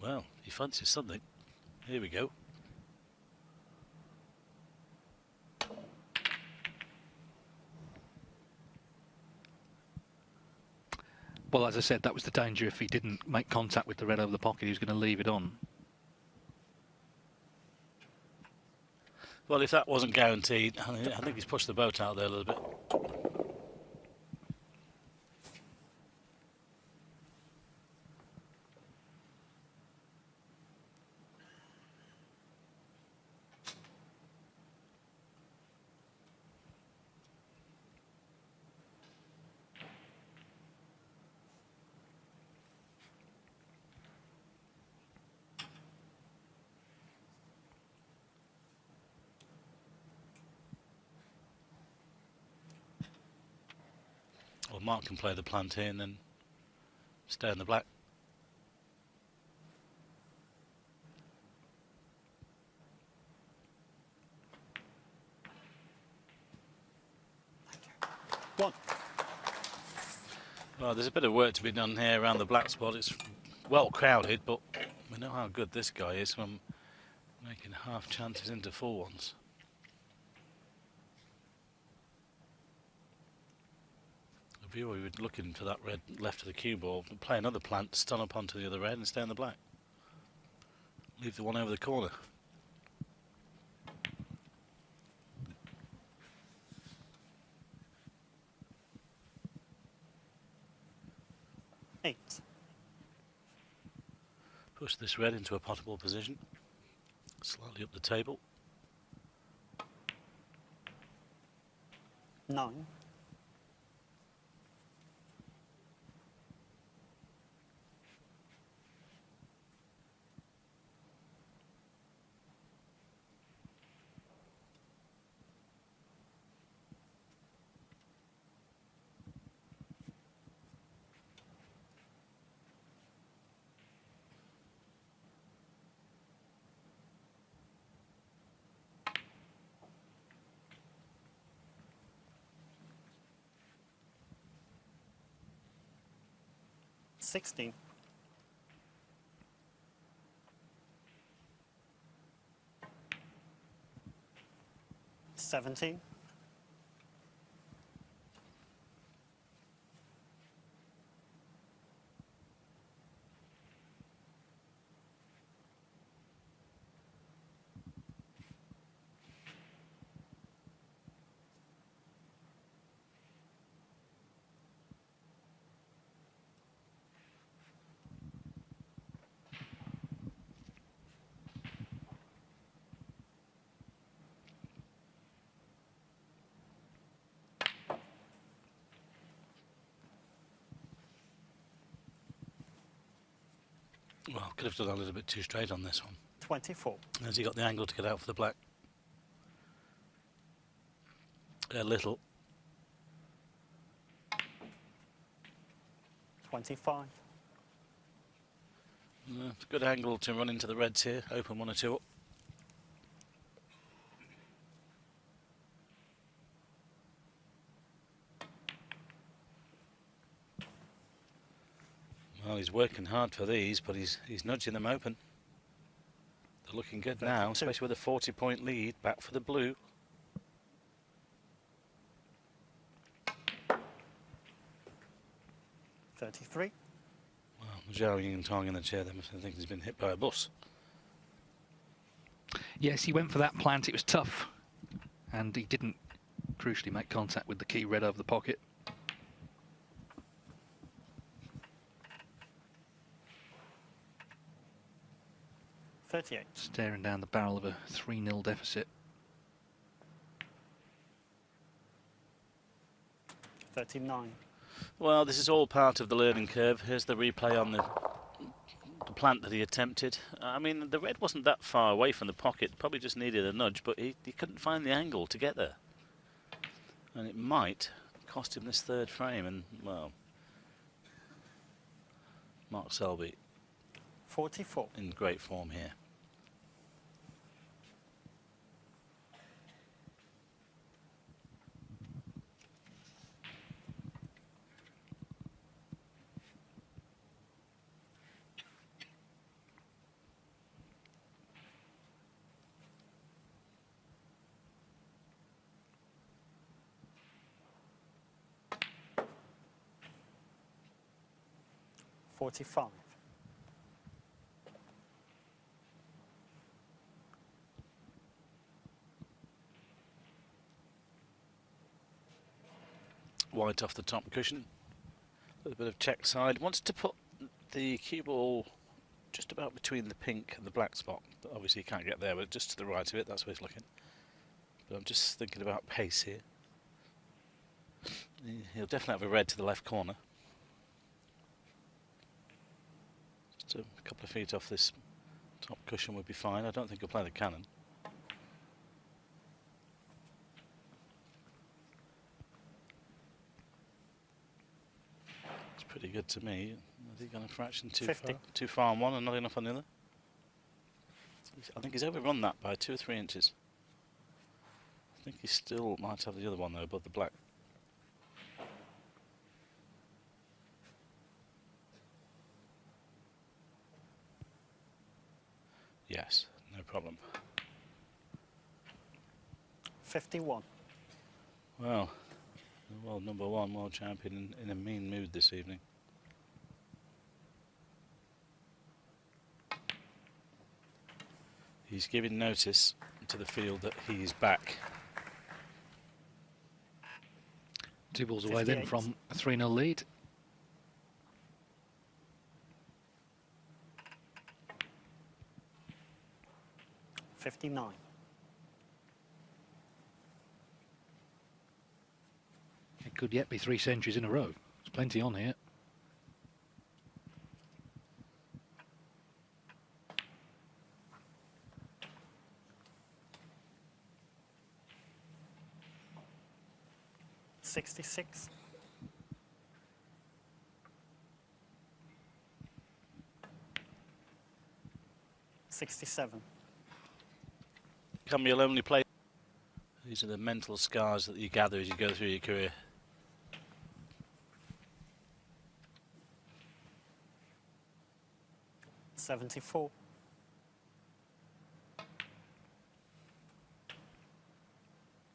Well, he fancies something. Here we go. Well, as I said, that was the danger. If he didn't make contact with the red over the pocket, he was going to leave it on. Well, if that wasn't guaranteed, I think he's pushed the boat out there a little bit. Well, Mark can play the plant here and then stay on the black. One. Well, there's a bit of work to be done here around the black spot. It's well crowded, but we know how good this guy is from making half chances into full ones. The viewer would looking for that red left of the cue ball, play another plant, stun up onto the other red and stay on the black. Leave the one over the corner. Eight. Push this red into a potable position. Slightly up the table. 9. $16. 17. Well, could have done a little bit too straight on this one. 24. Has he got the angle to get out for the black? A little. 25. It's a good angle to run into the reds here. Open 1 or 2 up. Well, he's working hard for these, but he's nudging them open. They're looking good now, especially with a 40-point lead. Back for the blue. 33. Well, Zhao Xintong in the chair, I think he's been hit by a bus. Yes, he went for that plant. It was tough, and he didn't crucially make contact with the key red over the pocket. $38. Staring down the barrel of a 3-0 deficit. 39. Well, this is all part of the learning curve. Here's the replay on the plant that he attempted. I mean, the red wasn't that far away from the pocket, probably just needed a nudge, but he couldn't find the angle to get there. And it might cost him this third frame, and, well, Mark Selby 44. in great form here. $45. White off the top cushion. A little bit of check side. Wants to put the cue ball just about between the pink and the black spot. But obviously you can't get there, but just to the right of it, that's where he's looking. But I'm just thinking about pace here. He'll definitely have a red to the left corner. Just a couple of feet off this top cushion would be fine. I don't think he'll play the cannon. It's pretty good to me. Has he gone a fraction too 50. far? Too far on one and not enough on the other? I think he's overrun that by 2 or 3 inches. I think he still might have the other one though above the black. Yes, no problem. 51. Well, the world #1 world champion in a mean mood this evening. He's giving notice to the field that he's back. 2 balls away then 58. from a 3-0 lead. $59. It could yet be 3 centuries in a row. There's plenty on here. $66. $67. Can be a lonely place. These are the mental scars that you gather as you go through your career. $74. But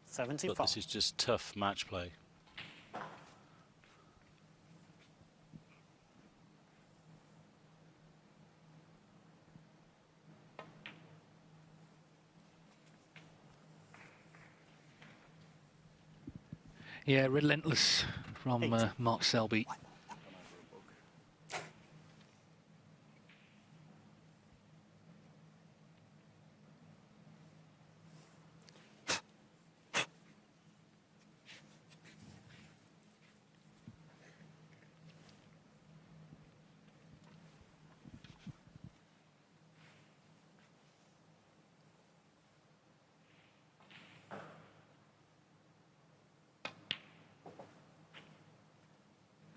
75. this is just tough match play. Yeah, relentless from Mark Selby.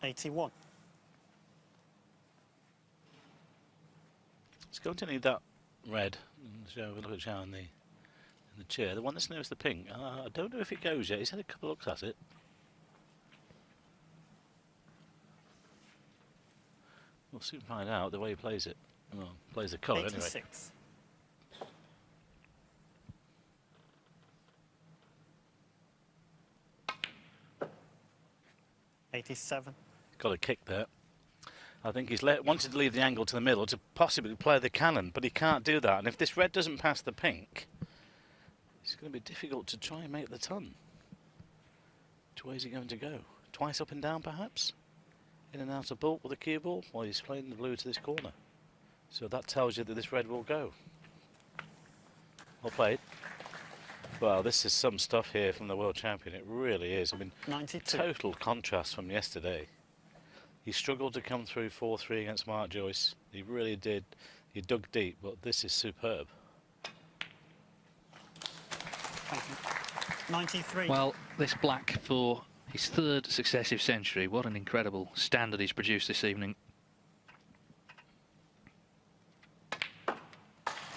$81. It's going to need that red. Look at Zhao in the chair. The one that's nearest the pink. I don't know if it goes yet. He's had a couple of looks at it. We'll soon find out the way he plays it. Well, plays the colour anyway. 86. $87. Got a kick there. I think he's wanted to leave the angle to the middle to possibly play the cannon, but he can't do that. And if this red doesn't pass the pink, it's going to be difficult to try and make the ton. Which way is he going to go? Twice up and down, perhaps? In and out of baulk with a cue ball? Well, he's playing the blue to this corner. So that tells you that this red will go. Well played. Well, this is some stuff here from the world champion. It really is. I mean, 92. total contrast from yesterday. He struggled to come through 4-3 against Mark Joyce. He really did. He dug deep, but this is superb. Thank you. 93. Well, this black for his third successive century. What an incredible standard he's produced this evening.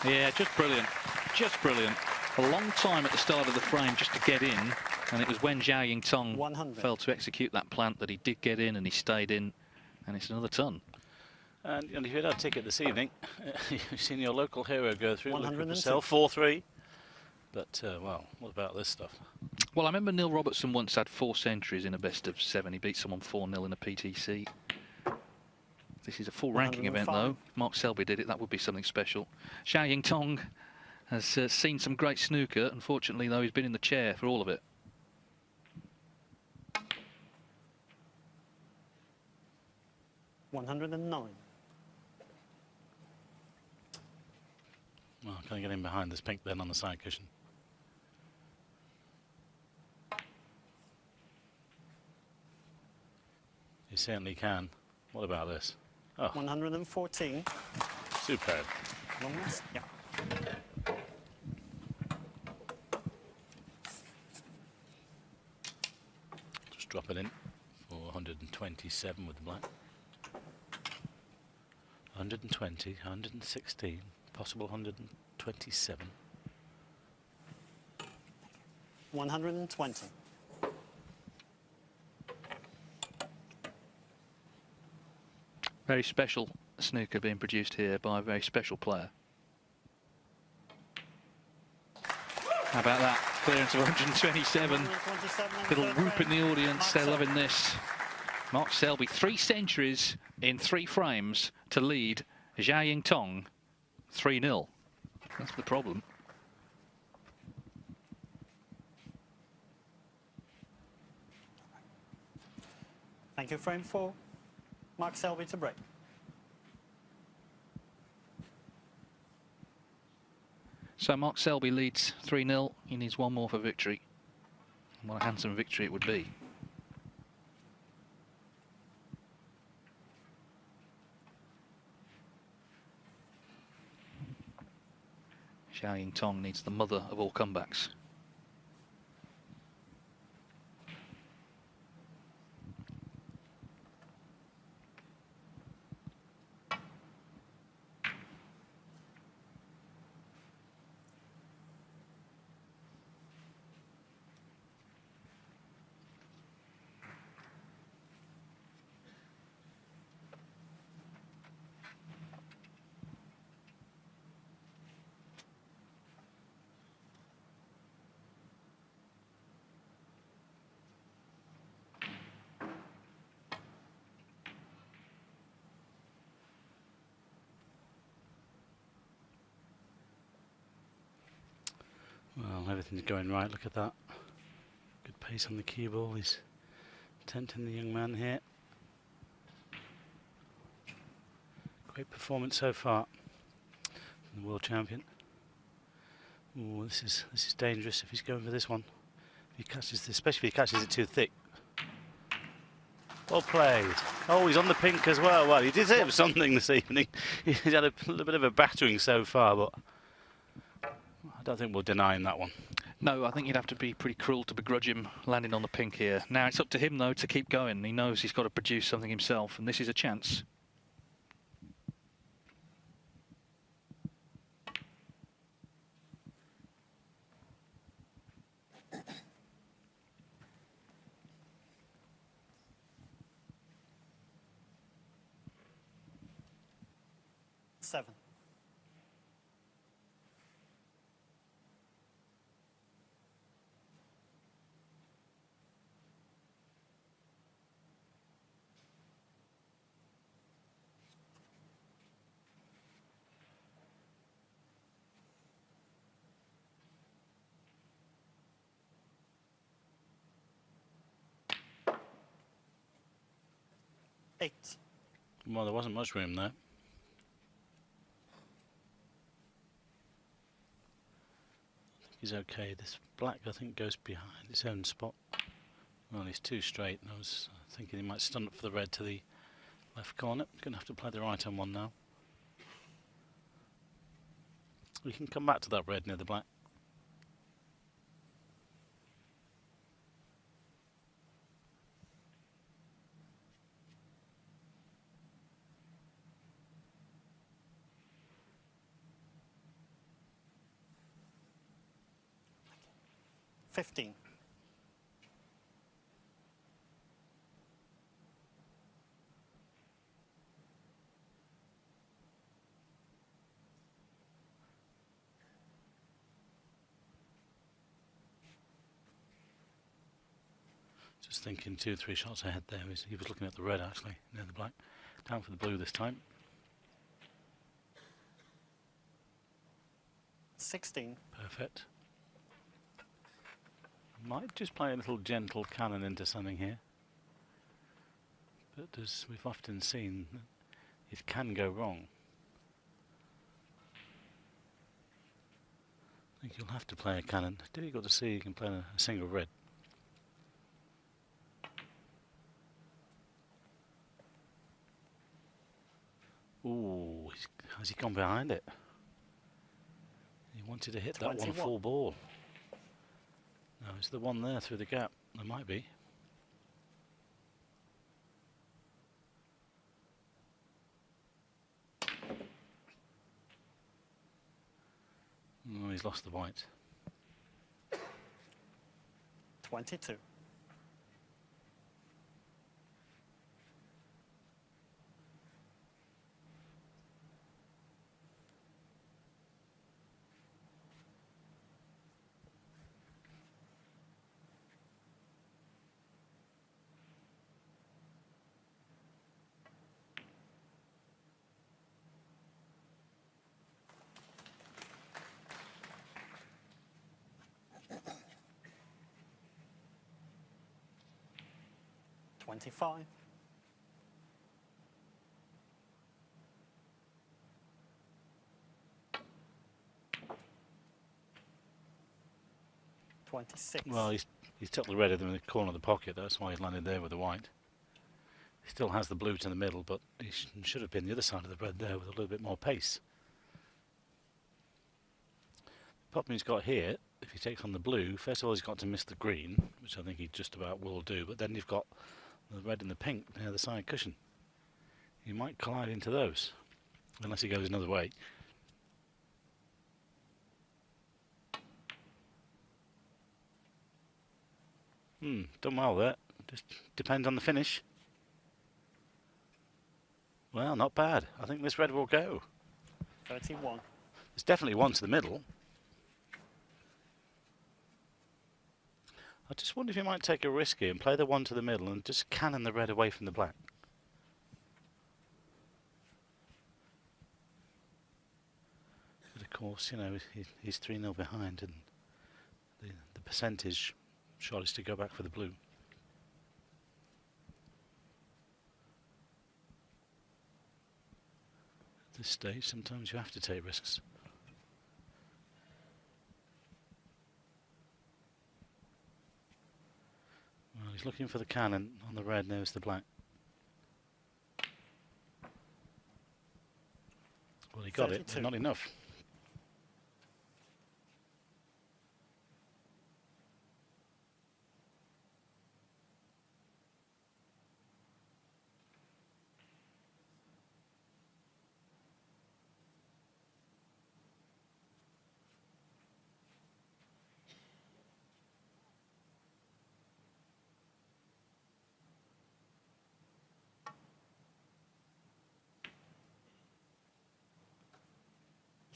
Yeah, just brilliant. Just brilliant. A long time at the start of the frame just to get in, and it was when Zhao Xintong 100. failed to execute that plant that he did get in, and he stayed in, and it's another ton. And if you had a ticket this evening, you've seen your local hero go through. Look at 102. yourself, 4-3. But, well, what about this stuff? Well, I remember Neil Robertson once had 4 centuries in a best of 7. He beat someone 4-0 in a PTC. This is a full ranking event, though. Mark Selby did it. That would be something special. Zhao Xintong has seen some great snooker. Unfortunately, though, he's been in the chair for all of it. $109. Well, can I get in behind this pink then on the side cushion? You certainly can. What about this? Oh, 114. superb. Long list? Yeah. Just drop it in for 127 with the black. 120, 116, possible 127. 120. Very special snooker being produced here by a very special player. How about that? Clearance of 127. 127. Little whoop in the audience. They're loving this. Mark Selby, 3 centuries in 3 frames to lead Zhao Xintong 3-0. That's the problem. Thank you, frame 4. Mark Selby to break. So Mark Selby leads 3-0. He needs 1 more for victory. What a handsome victory it would be. Zhao Xintong needs the mother of all comebacks. Well, everything's going right. Look at that. Good pace on the cue ball. He's tempting the young man here. Great performance so far from the world champion. Ooh, this is dangerous if he's going for this one. If he catches this, especially if he catches it too thick. Well played. Oh, he's on the pink as well. Well, he deserves something this evening. He's had a little bit of a battering so far, but I don't think we'll deny him that one. No, I think you'd have to be pretty cruel to begrudge him landing on the pink here. Now it's up to him, though, to keep going. He knows he's got to produce something himself, and this is a chance. Seven. Eight. Well, there wasn't much room there. He's okay. This black, I think, goes behind its own spot. Well, he's too straight. I was thinking he might stun up for the red to the Left corner, going to have to play the right hand one now. We can come back to that red near the black. $15. Just thinking 2-3 shots ahead there. He was looking at the red actually, near the black. Down for the blue this time. 16. Perfect. Might just play a little gentle cannon into something here. But as we've often seen, it can go wrong. I think you'll have to play a cannon. Difficult to see you can play a single red. Ooh, has he gone behind it? He wanted to hit 21. that one full ball. No, it's the one there through the gap. There might be. Oh, he's lost the white. 22. $25. $26. Well, he's took the red in the corner of the pocket. That's why he's landed there with the white. He still has the blue to the middle, but he should have been the other side of the red there with a little bit more pace. The problem he's got here, if he takes on the blue, first of all he's got to miss the green, which I think he just about will do, but then you've got the red and the pink near the side cushion. He might collide into those, unless he goes another way. Done well there. Just depends on the finish. Well, not bad. I think this red will go. 31. There's definitely one to the middle. I just wonder if you might take a risk here and play the one to the middle and just cannon the red away from the black. But of course, you know, he's 3-0 behind, and the percentage shot is to go back for the blue. At this stage, sometimes you have to take risks. Well, he's looking for the cannon on the red, there's the black. Well, he got 32. it, but not enough.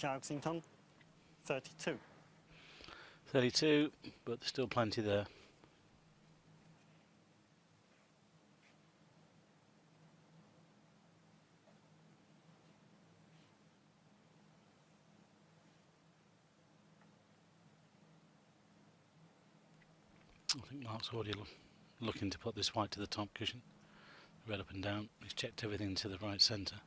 Zhao Xintong. 32. 32, but there's still plenty there. I think Mark's already looking to put this white to the top cushion. Red up and down. He's checked everything to the right centre.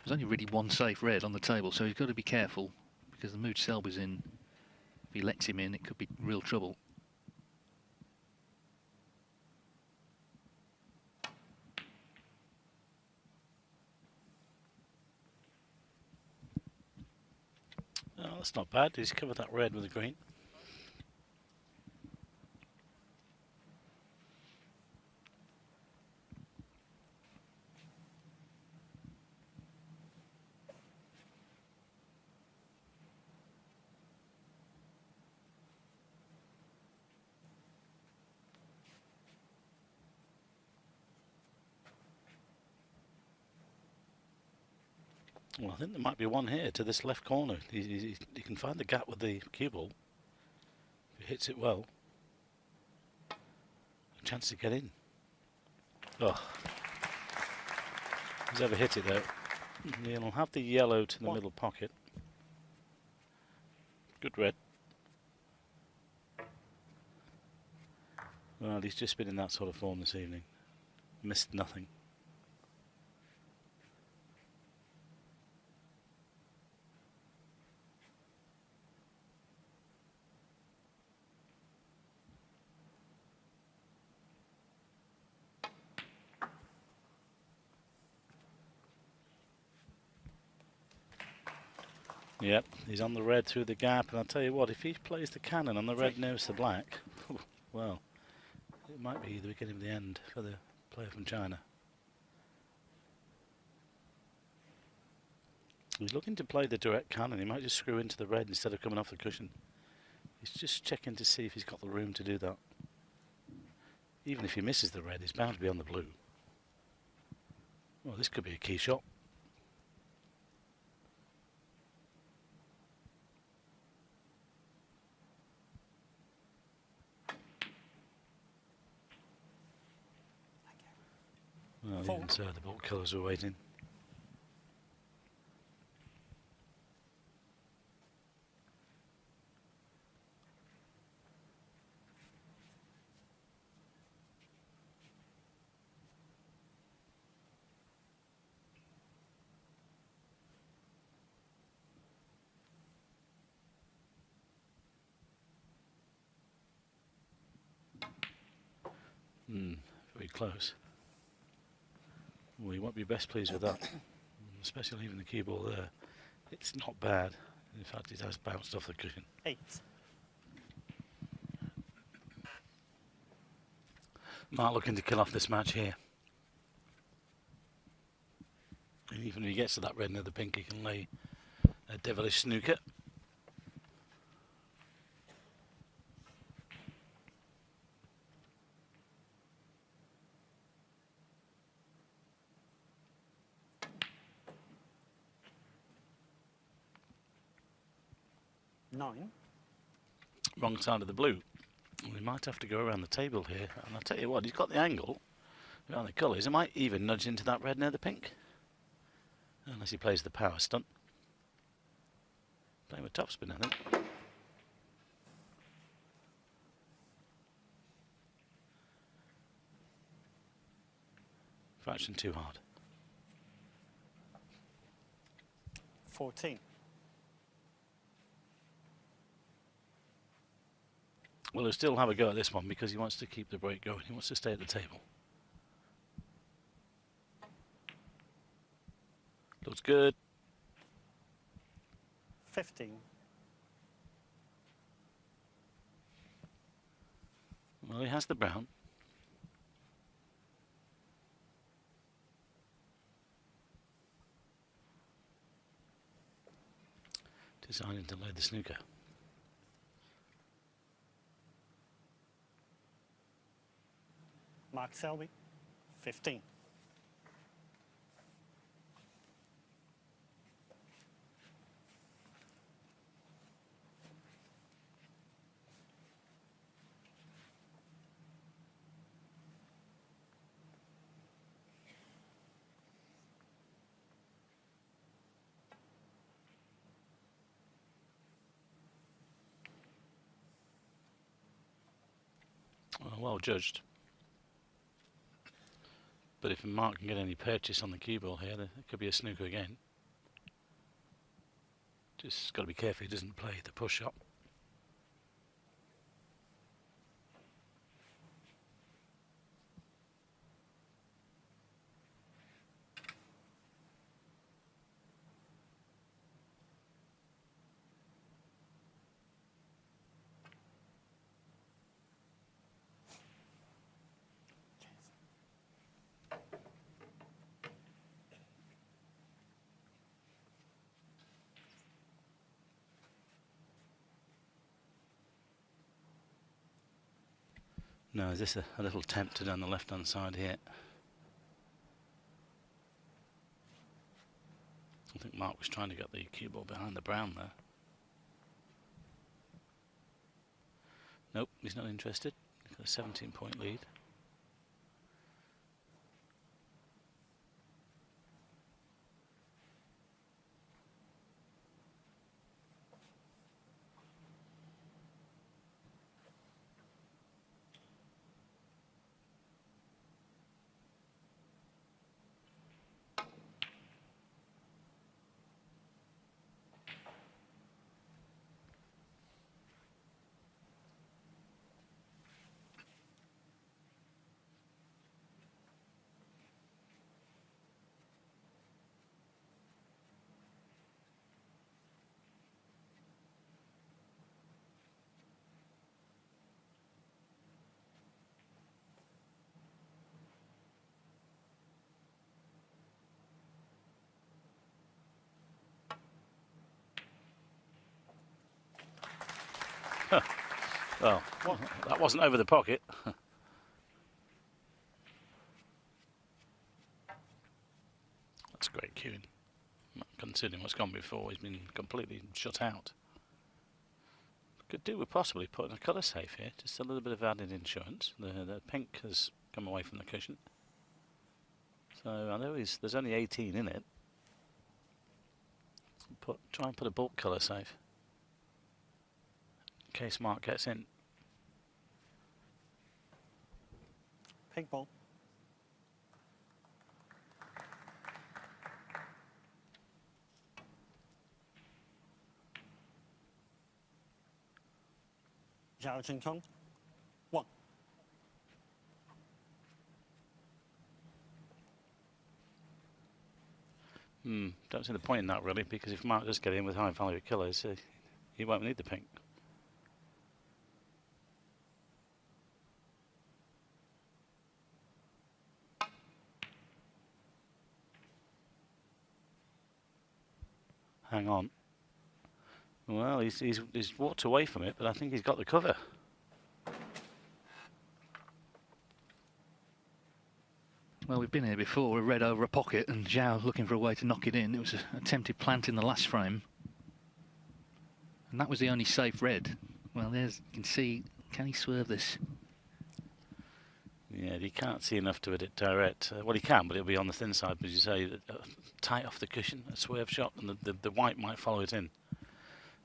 There's only really one safe red on the table, so he's got to be careful, because the mood Selby's in, if he lets him in, it could be real trouble. Oh, that's not bad. He's covered that red with the green. Well, I think there might be one here to this left corner. He can find the gap with the cue ball. If he hits it well, a chance to get in. Oh, he's ever hit it though. He'll have the yellow to the middle pocket. Good red. Well, he's just been in that sort of form this evening. Missed nothing. Yep, he's on the red through the gap, and I'll tell you what, if he plays the cannon on the red nose to black, well, it might be the beginning of the end for the player from China. He's looking to play the direct cannon. He might just screw into the red instead of coming off the cushion. He's just checking to see if he's got the room to do that. Even if he misses the red, he's bound to be on the blue. Well, this could be a key shot. Well, even so, the ball colours were waiting. Very close. Well, you won't be best pleased with that, especially leaving the cue ball there. It's not bad. In fact, it has bounced off the cushion. 8. Mark looking to kill off this match here. And even if he gets to that red near the pink, he can lay a devilish snooker. Nine. Wrong side of the blue. We might have to go around the table here. And I'll tell you what, he's got the angle around the colours. He might even nudge into that red near the pink. Unless he plays the power stunt. Playing with topspin, I think. Fraction too hard. 14. Well, he'll still have a go at this one because he wants to keep the break going. He wants to stay at the table. Looks good. 15. Well, he has the brown. Deciding to lay the snooker. Mark Selby. 15. Well judged. But if Mark can get any purchase on the cue ball here, there could be a snooker again. Just got to be careful he doesn't play the push shot. No, is this a little tempter down the left-hand side here? I think Mark was trying to get the cue ball behind the brown there. Nope, he's not interested. He's got a 17-point lead. Well, that wasn't over the pocket. That's great cueing. Considering what's gone before, he's been completely shut out. Could do with possibly putting a colour safe here, just a little bit of added insurance. The pink has come away from the cushion. So I know there's only 18 in it. Try and put a bulk colour safe in case Mark gets in. Pink ball. Zhao Xintong. 1. Don't see the point in that really, because if Mark does get in with high value killers, he won't need the pink. Hang on. Well, he's walked away from it, but I think he's got the cover. Well, we've been here before. We read over a pocket and Zhao looking for a way to knock it in. It was an attempted plant in the last frame. And that was the only safe red. Well, there's, you can see, can he swerve this? Yeah, he can't see enough to hit it direct. Well, he can, but it'll be on the thin side, as you say, tight off the cushion, a swerve shot, and the white might follow it in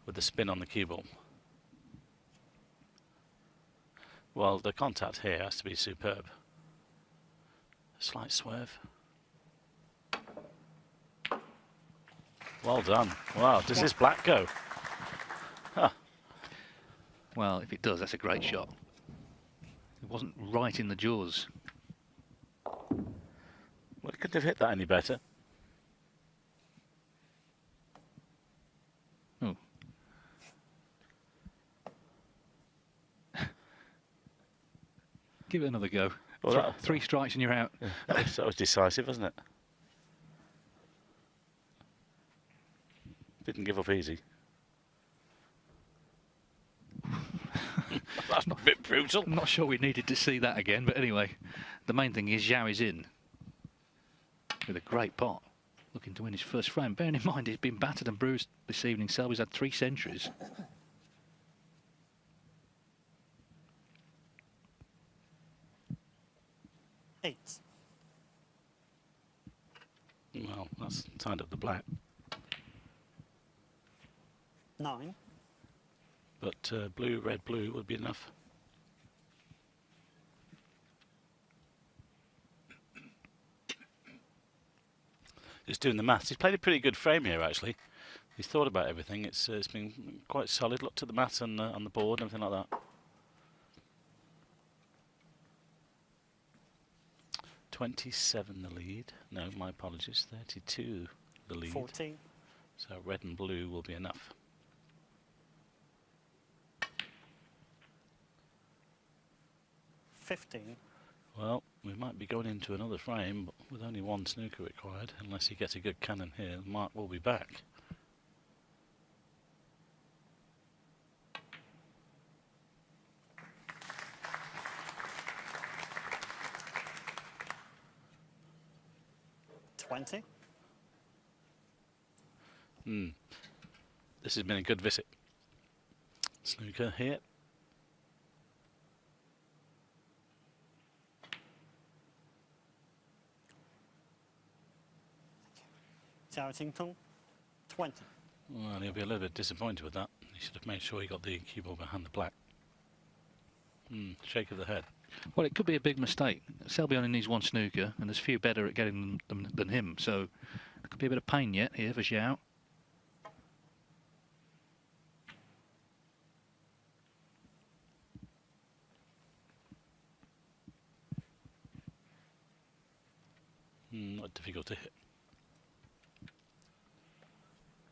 with the spin on the cue ball. Well, the contact here has to be superb. A slight swerve. Well done. Wow, does this black go? Huh. Well, if it does, that's a great shot. It wasn't right in the jaws. Well, it couldn't have hit that any better. Oh. Give it another go. Well, Three strikes and you're out. Yeah, that was decisive, wasn't it? Didn't give up easy. That's a bit brutal. I'm not sure we needed to see that again, but anyway, the main thing is Zhao is in with a great pot, looking to win his first frame. Bearing in mind he's been battered and bruised this evening. Selby's had 3 centuries. Eight. Well, that's tied up the black. 9. But blue, red, blue would be enough. Just doing the maths. He's played a pretty good frame here, actually. He's thought about everything. It's been quite solid. Looked at the mat and on the board and everything like that. 27 the lead. No, my apologies. 32 the lead. 14. So red and blue will be enough. $15. Well, we might be going into another frame, but with only one snooker required, unless he gets a good cannon here. Mark will be back. $20. This has been a good visit. Snooker here. Zhao Xintong, 20. Well, he'll be a little bit disappointed with that. He should have made sure he got the cue ball behind the black. Shake of the head. Well, it could be a big mistake. Selby only needs one snooker, and there's few better at getting them than him. So there could be a bit of pain yet here for Zhao. Not difficult to hit.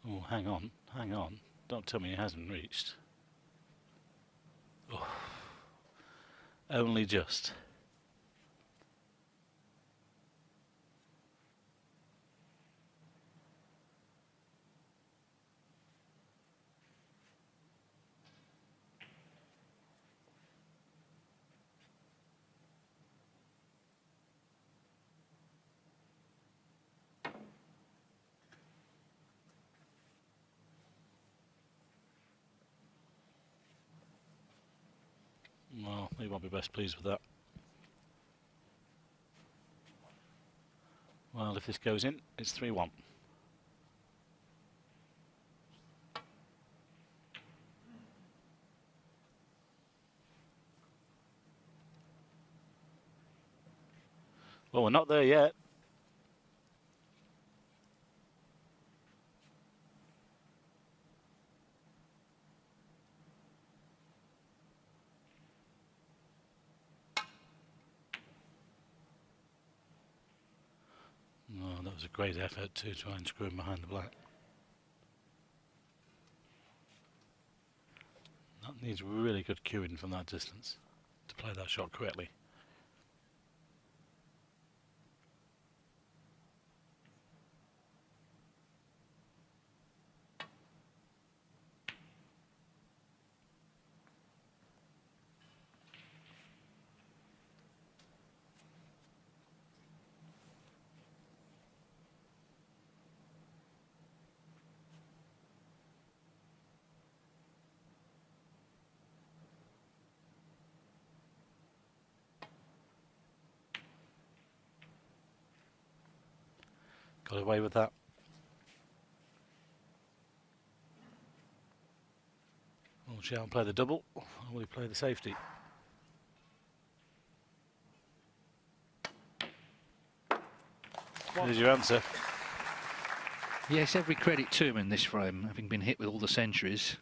Oh, hang on, hang on. Don't tell me he hasn't reached. Oh. Only just. Well, he won't be best pleased with that. Well, if this goes in, it's 3-1. Well, we're not there yet. Oh, that was a great effort to try and screw him behind the black. That needs really good cueing from that distance to play that shot correctly. Got away with that. Will Zhao play the double, or will he play the safety? There's your answer. Yes, every credit to him in this frame, having been hit with all the centuries.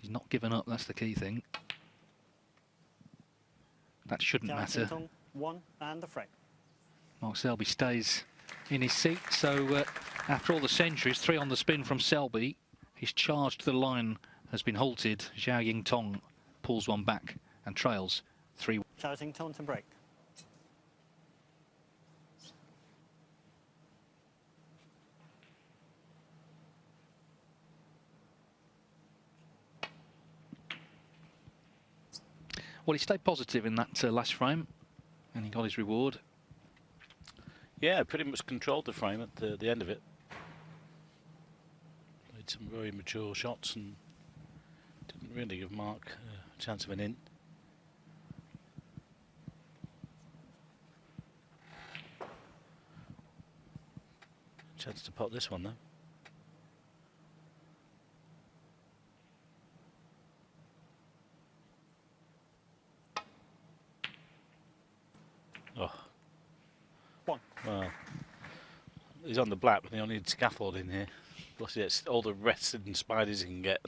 He's not given up, that's the key thing. That shouldn't matter. Xintong, 1 and the frame. Mark Selby stays in his seat, so after all the centuries, 3 on the spin from Selby, his charge to the line has been halted. Zhao Xintong pulls one back and trails 3. Zhao Xintong to break. Well, he stayed positive in that last frame, and he got his reward. Yeah, pretty much controlled the frame at the end of it. Played some very mature shots and didn't really give Mark a chance of an in. Chance to pot this one though. Oh. 1. Well, he's on the black, but he'll need scaffolding here. Plus, it's all the rested spiders you can get.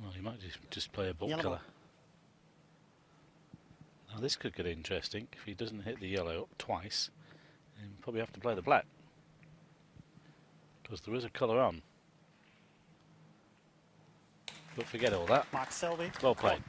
Well, you might just play a book Yellow colour. ball. Now this could get interesting. If he doesn't hit the yellow twice, then he'll probably have to play the black. Because there is a colour on. But forget all that. Mark Selby. Well played.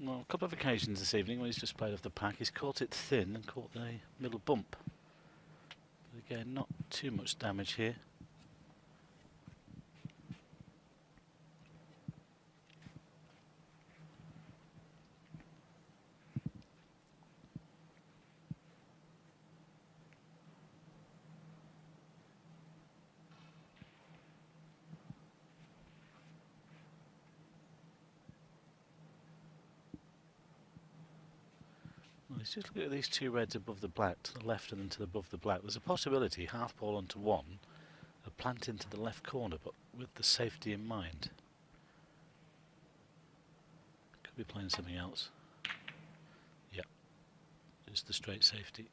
Well, a couple of occasions this evening when he's just played off the pack, he's caught it thin and caught the middle bump. But again, not too much damage here. Let's just look at these two reds above the black, to the left and then to the above the black. There's a possibility, half ball onto one, a plant into the left corner, but with the safety in mind. Could be playing something else. Yep, just the straight safety.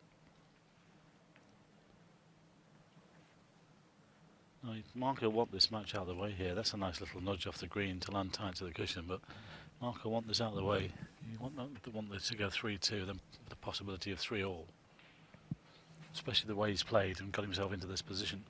Now, Mark will want this match out of the way here. That's a nice little nudge off the green to land tight to the cushion, but Mark will want this out of the way. You want this to go 3-2, then the possibility of 3-all. Especially the way he's played and got himself into this position.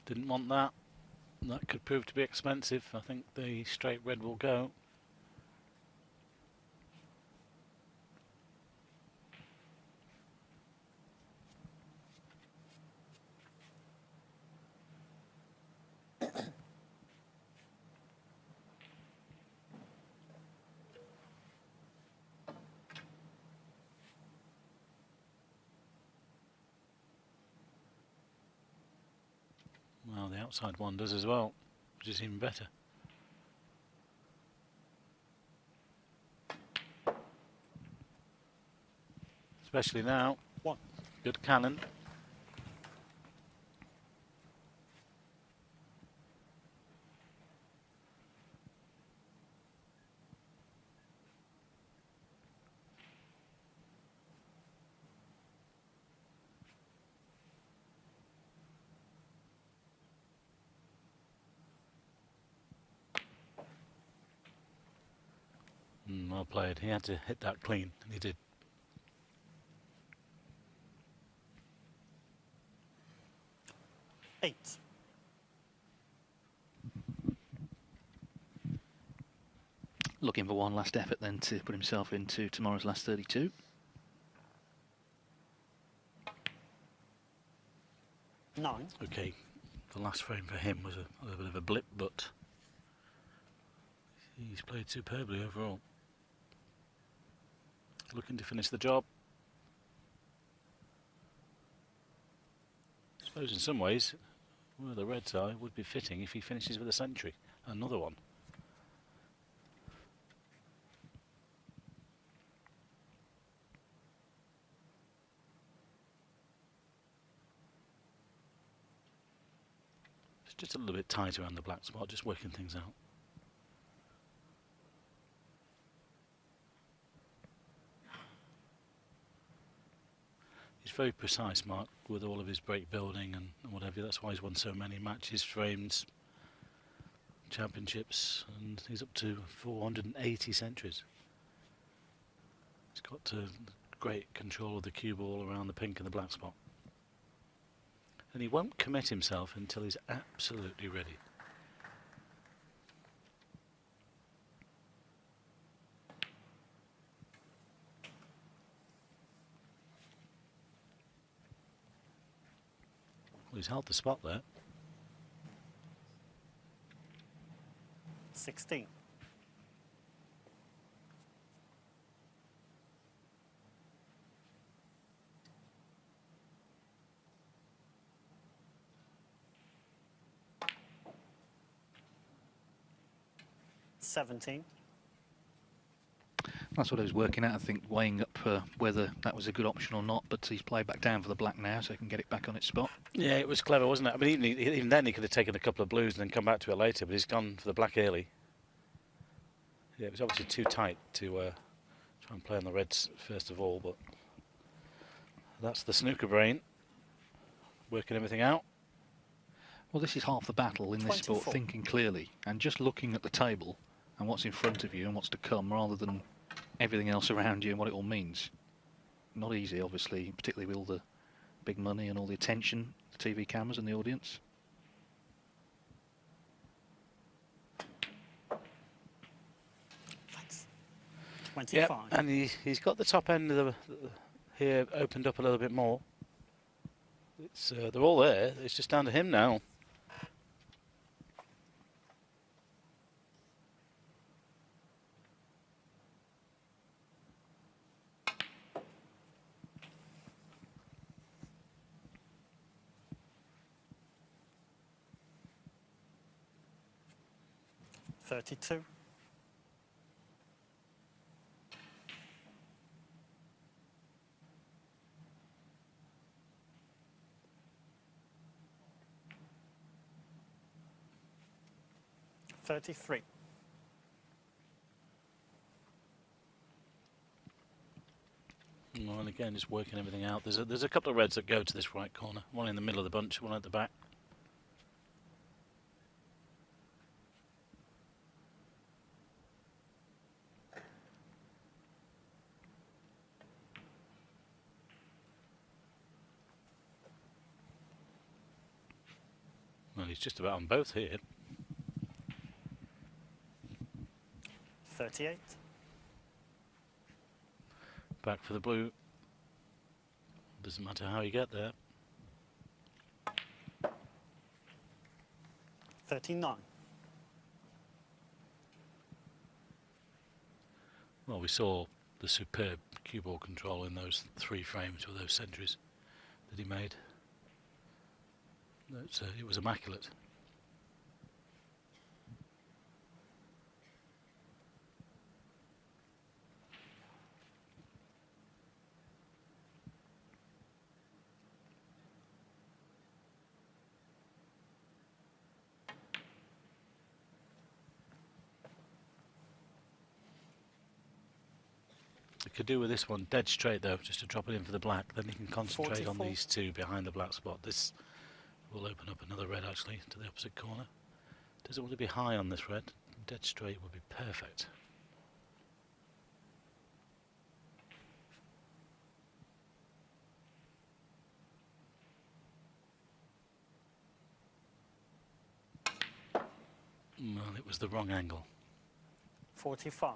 Didn't want that. That could prove to be expensive. I think the straight red will go. Well, the outside one does as well, which is even better. Especially now. One. Good cannon. Well played. He had to hit that clean, and he did. Eight. Looking for one last effort then to put himself into tomorrow's last 32. Nine. Okay, the last frame for him was a little bit of a blip, but he's played superbly overall. Looking to finish the job. I suppose in some ways, where the reds are, it would be fitting if he finishes with a century. Another one. Just a little bit tighter around the black spot, just working things out. He's very precise, Mark, with all of his break building and whatever. That's why he's won so many matches, frames, championships, and he's up to 480 centuries. He's got great control of the cue ball around the pink and the black spot. And he won't commit himself until he's absolutely ready. Well, he's held the spot there. 16. That's what I was working at, I think, weighing up whether that was a good option or not, but he's played back down for the black now, so he can get it back on its spot. Yeah, it was clever, wasn't it? I mean, even then he could have taken a couple of blues and then come back to it later, but he's gone for the black early. Yeah, it was obviously too tight to try and play on the reds first of all, but that's the snooker brain, working everything out. Well, this is half the battle in this 24. sport, thinking clearly and just looking at the table and what's in front of you and what's to come, rather than everything else around you and what it all means. Not easy, obviously, particularly with all the big money and all the attention, the TV cameras and the audience. Thanks. 25. Yeah, and he's got the top end of the here opened up a little bit more. It's they're all there. It's just down to him now. $32. $33. Well, and again, just working everything out. There's a couple of reds that go to this right corner. One in the middle of the bunch, one at the back. Well, he's just about on both here. 38. Back for the blue. Doesn't matter how you get there. 39. Well, we saw the superb cue ball control in those 3 frames with those centuries that he made. It was immaculate. He could do with this one dead straight though, just to drop it in for the black. Then he can concentrate 44. on these 2 behind the black spot. This will open up another red actually to the opposite corner. Doesn't want to be high on this red. Dead straight would be perfect. Well, it was the wrong angle. 45.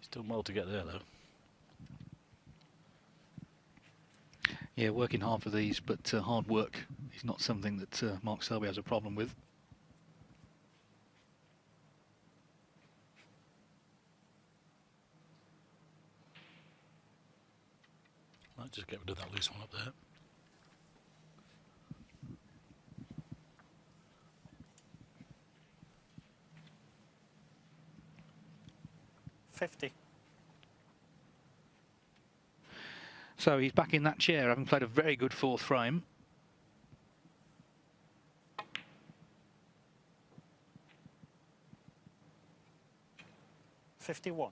He's done well to get there though. Yeah, working hard for these, but hard work is not something that Mark Selby has a problem with. Might just get rid of that loose one up there. $50. So he's back in that chair, having played a very good 4th frame. 51.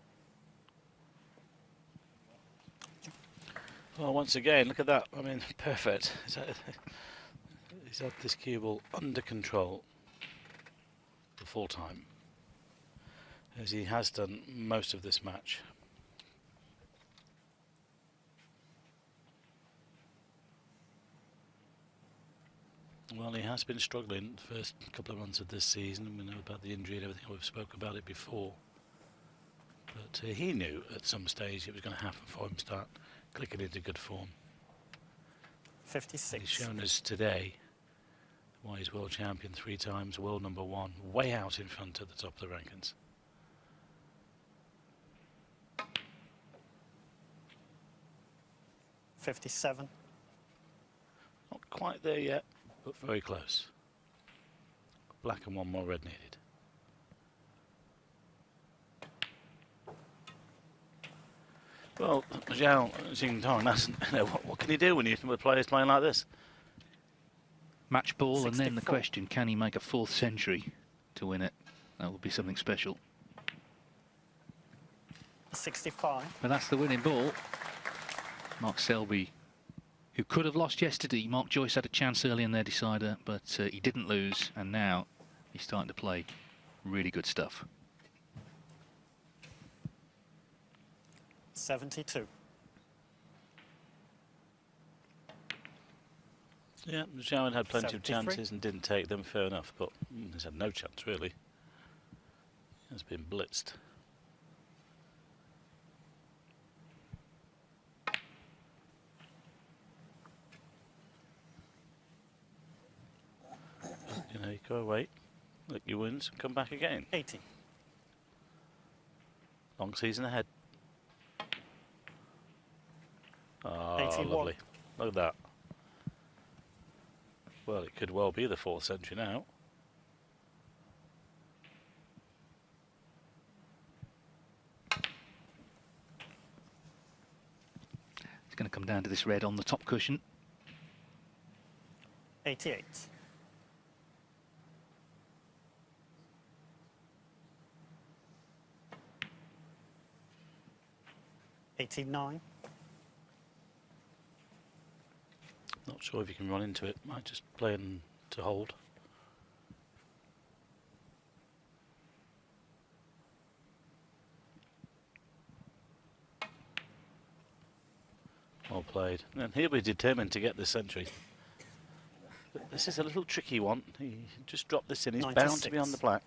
Well, once again, look at that. I mean, perfect. He's had this cue ball under control the full time, as he has done most of this match. Well, he has been struggling the first couple of months of this season. We know about the injury and everything. We've spoken about it before. But he knew at some stage it was going to happen for him to start clicking into good form. 56. He's shown us today why he's world champion 3 times, world number 1, way out in front at the top of the rankings. $57. Not quite there yet, but very close. Black and 1 more red needed. Well, Zhao Xintong, what can he do when you with players playing like this? Match ball, 64. and then the question, can he make a 4th century to win it? That would be something special. 65. But that's the winning ball. Mark Selby, who could have lost yesterday. Mark Joyce had a chance early in their decider, but he didn't lose, and now he's starting to play really good stuff. 72. Yeah, Zhao had plenty of 73. chances and didn't take them, fair enough, but he's had no chance really. He has been blitzed. You know, you go away, look your wins, and come back again. 80. Long season ahead. Oh, 81. lovely. Look at that. Well, it could well be the 4th century now. It's going to come down to this red on the top cushion. 88. $89. Not sure if you can run into it. Might just play in to hold. Well played. And he'll be determined to get this century. But this is a little tricky one. He just dropped this in. He's 96. bound to be on the black.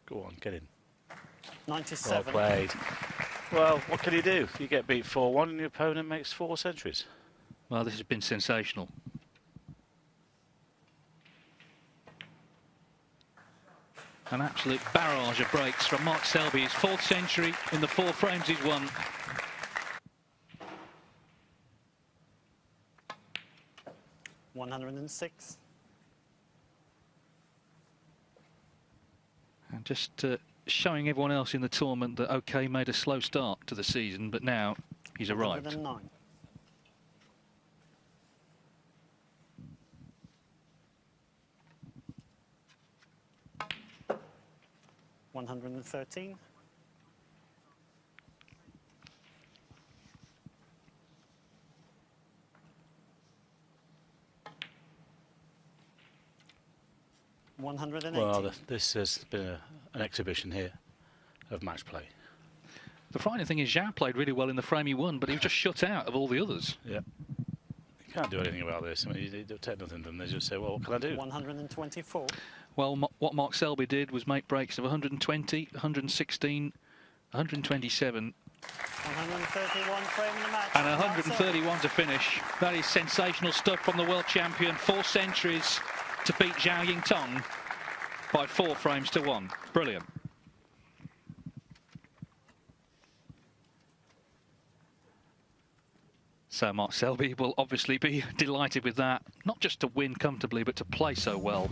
Go on, get in. 97. Well played. Well, what can you do? You get beat 4-1 and your opponent makes 4 centuries. Well, this has been sensational. An absolute barrage of breaks from Mark Selby. His 4th century in the 4 frames he's won. $106. And just showing everyone else in the tournament that, OK, made a slow start to the season, but now he's arrived. 109. $113. $180. Well, this has been an exhibition here of match play. The frightening thing is Zhao played really well in the frame he won, but he was just shut out of all the others. Yeah. You can't do anything about this. I mean, you don't take nothing from them. They just say, well, what can I do? 124. Well, what Mark Selby did was make breaks of 120, 116, 127, 131 frame in the match. and 131 to finish. That is sensational stuff from the world champion. 4 centuries to beat Zhao Xintong by 4 frames to 1. Brilliant. So Mark Selby will obviously be delighted with that. Not just to win comfortably, but to play so well.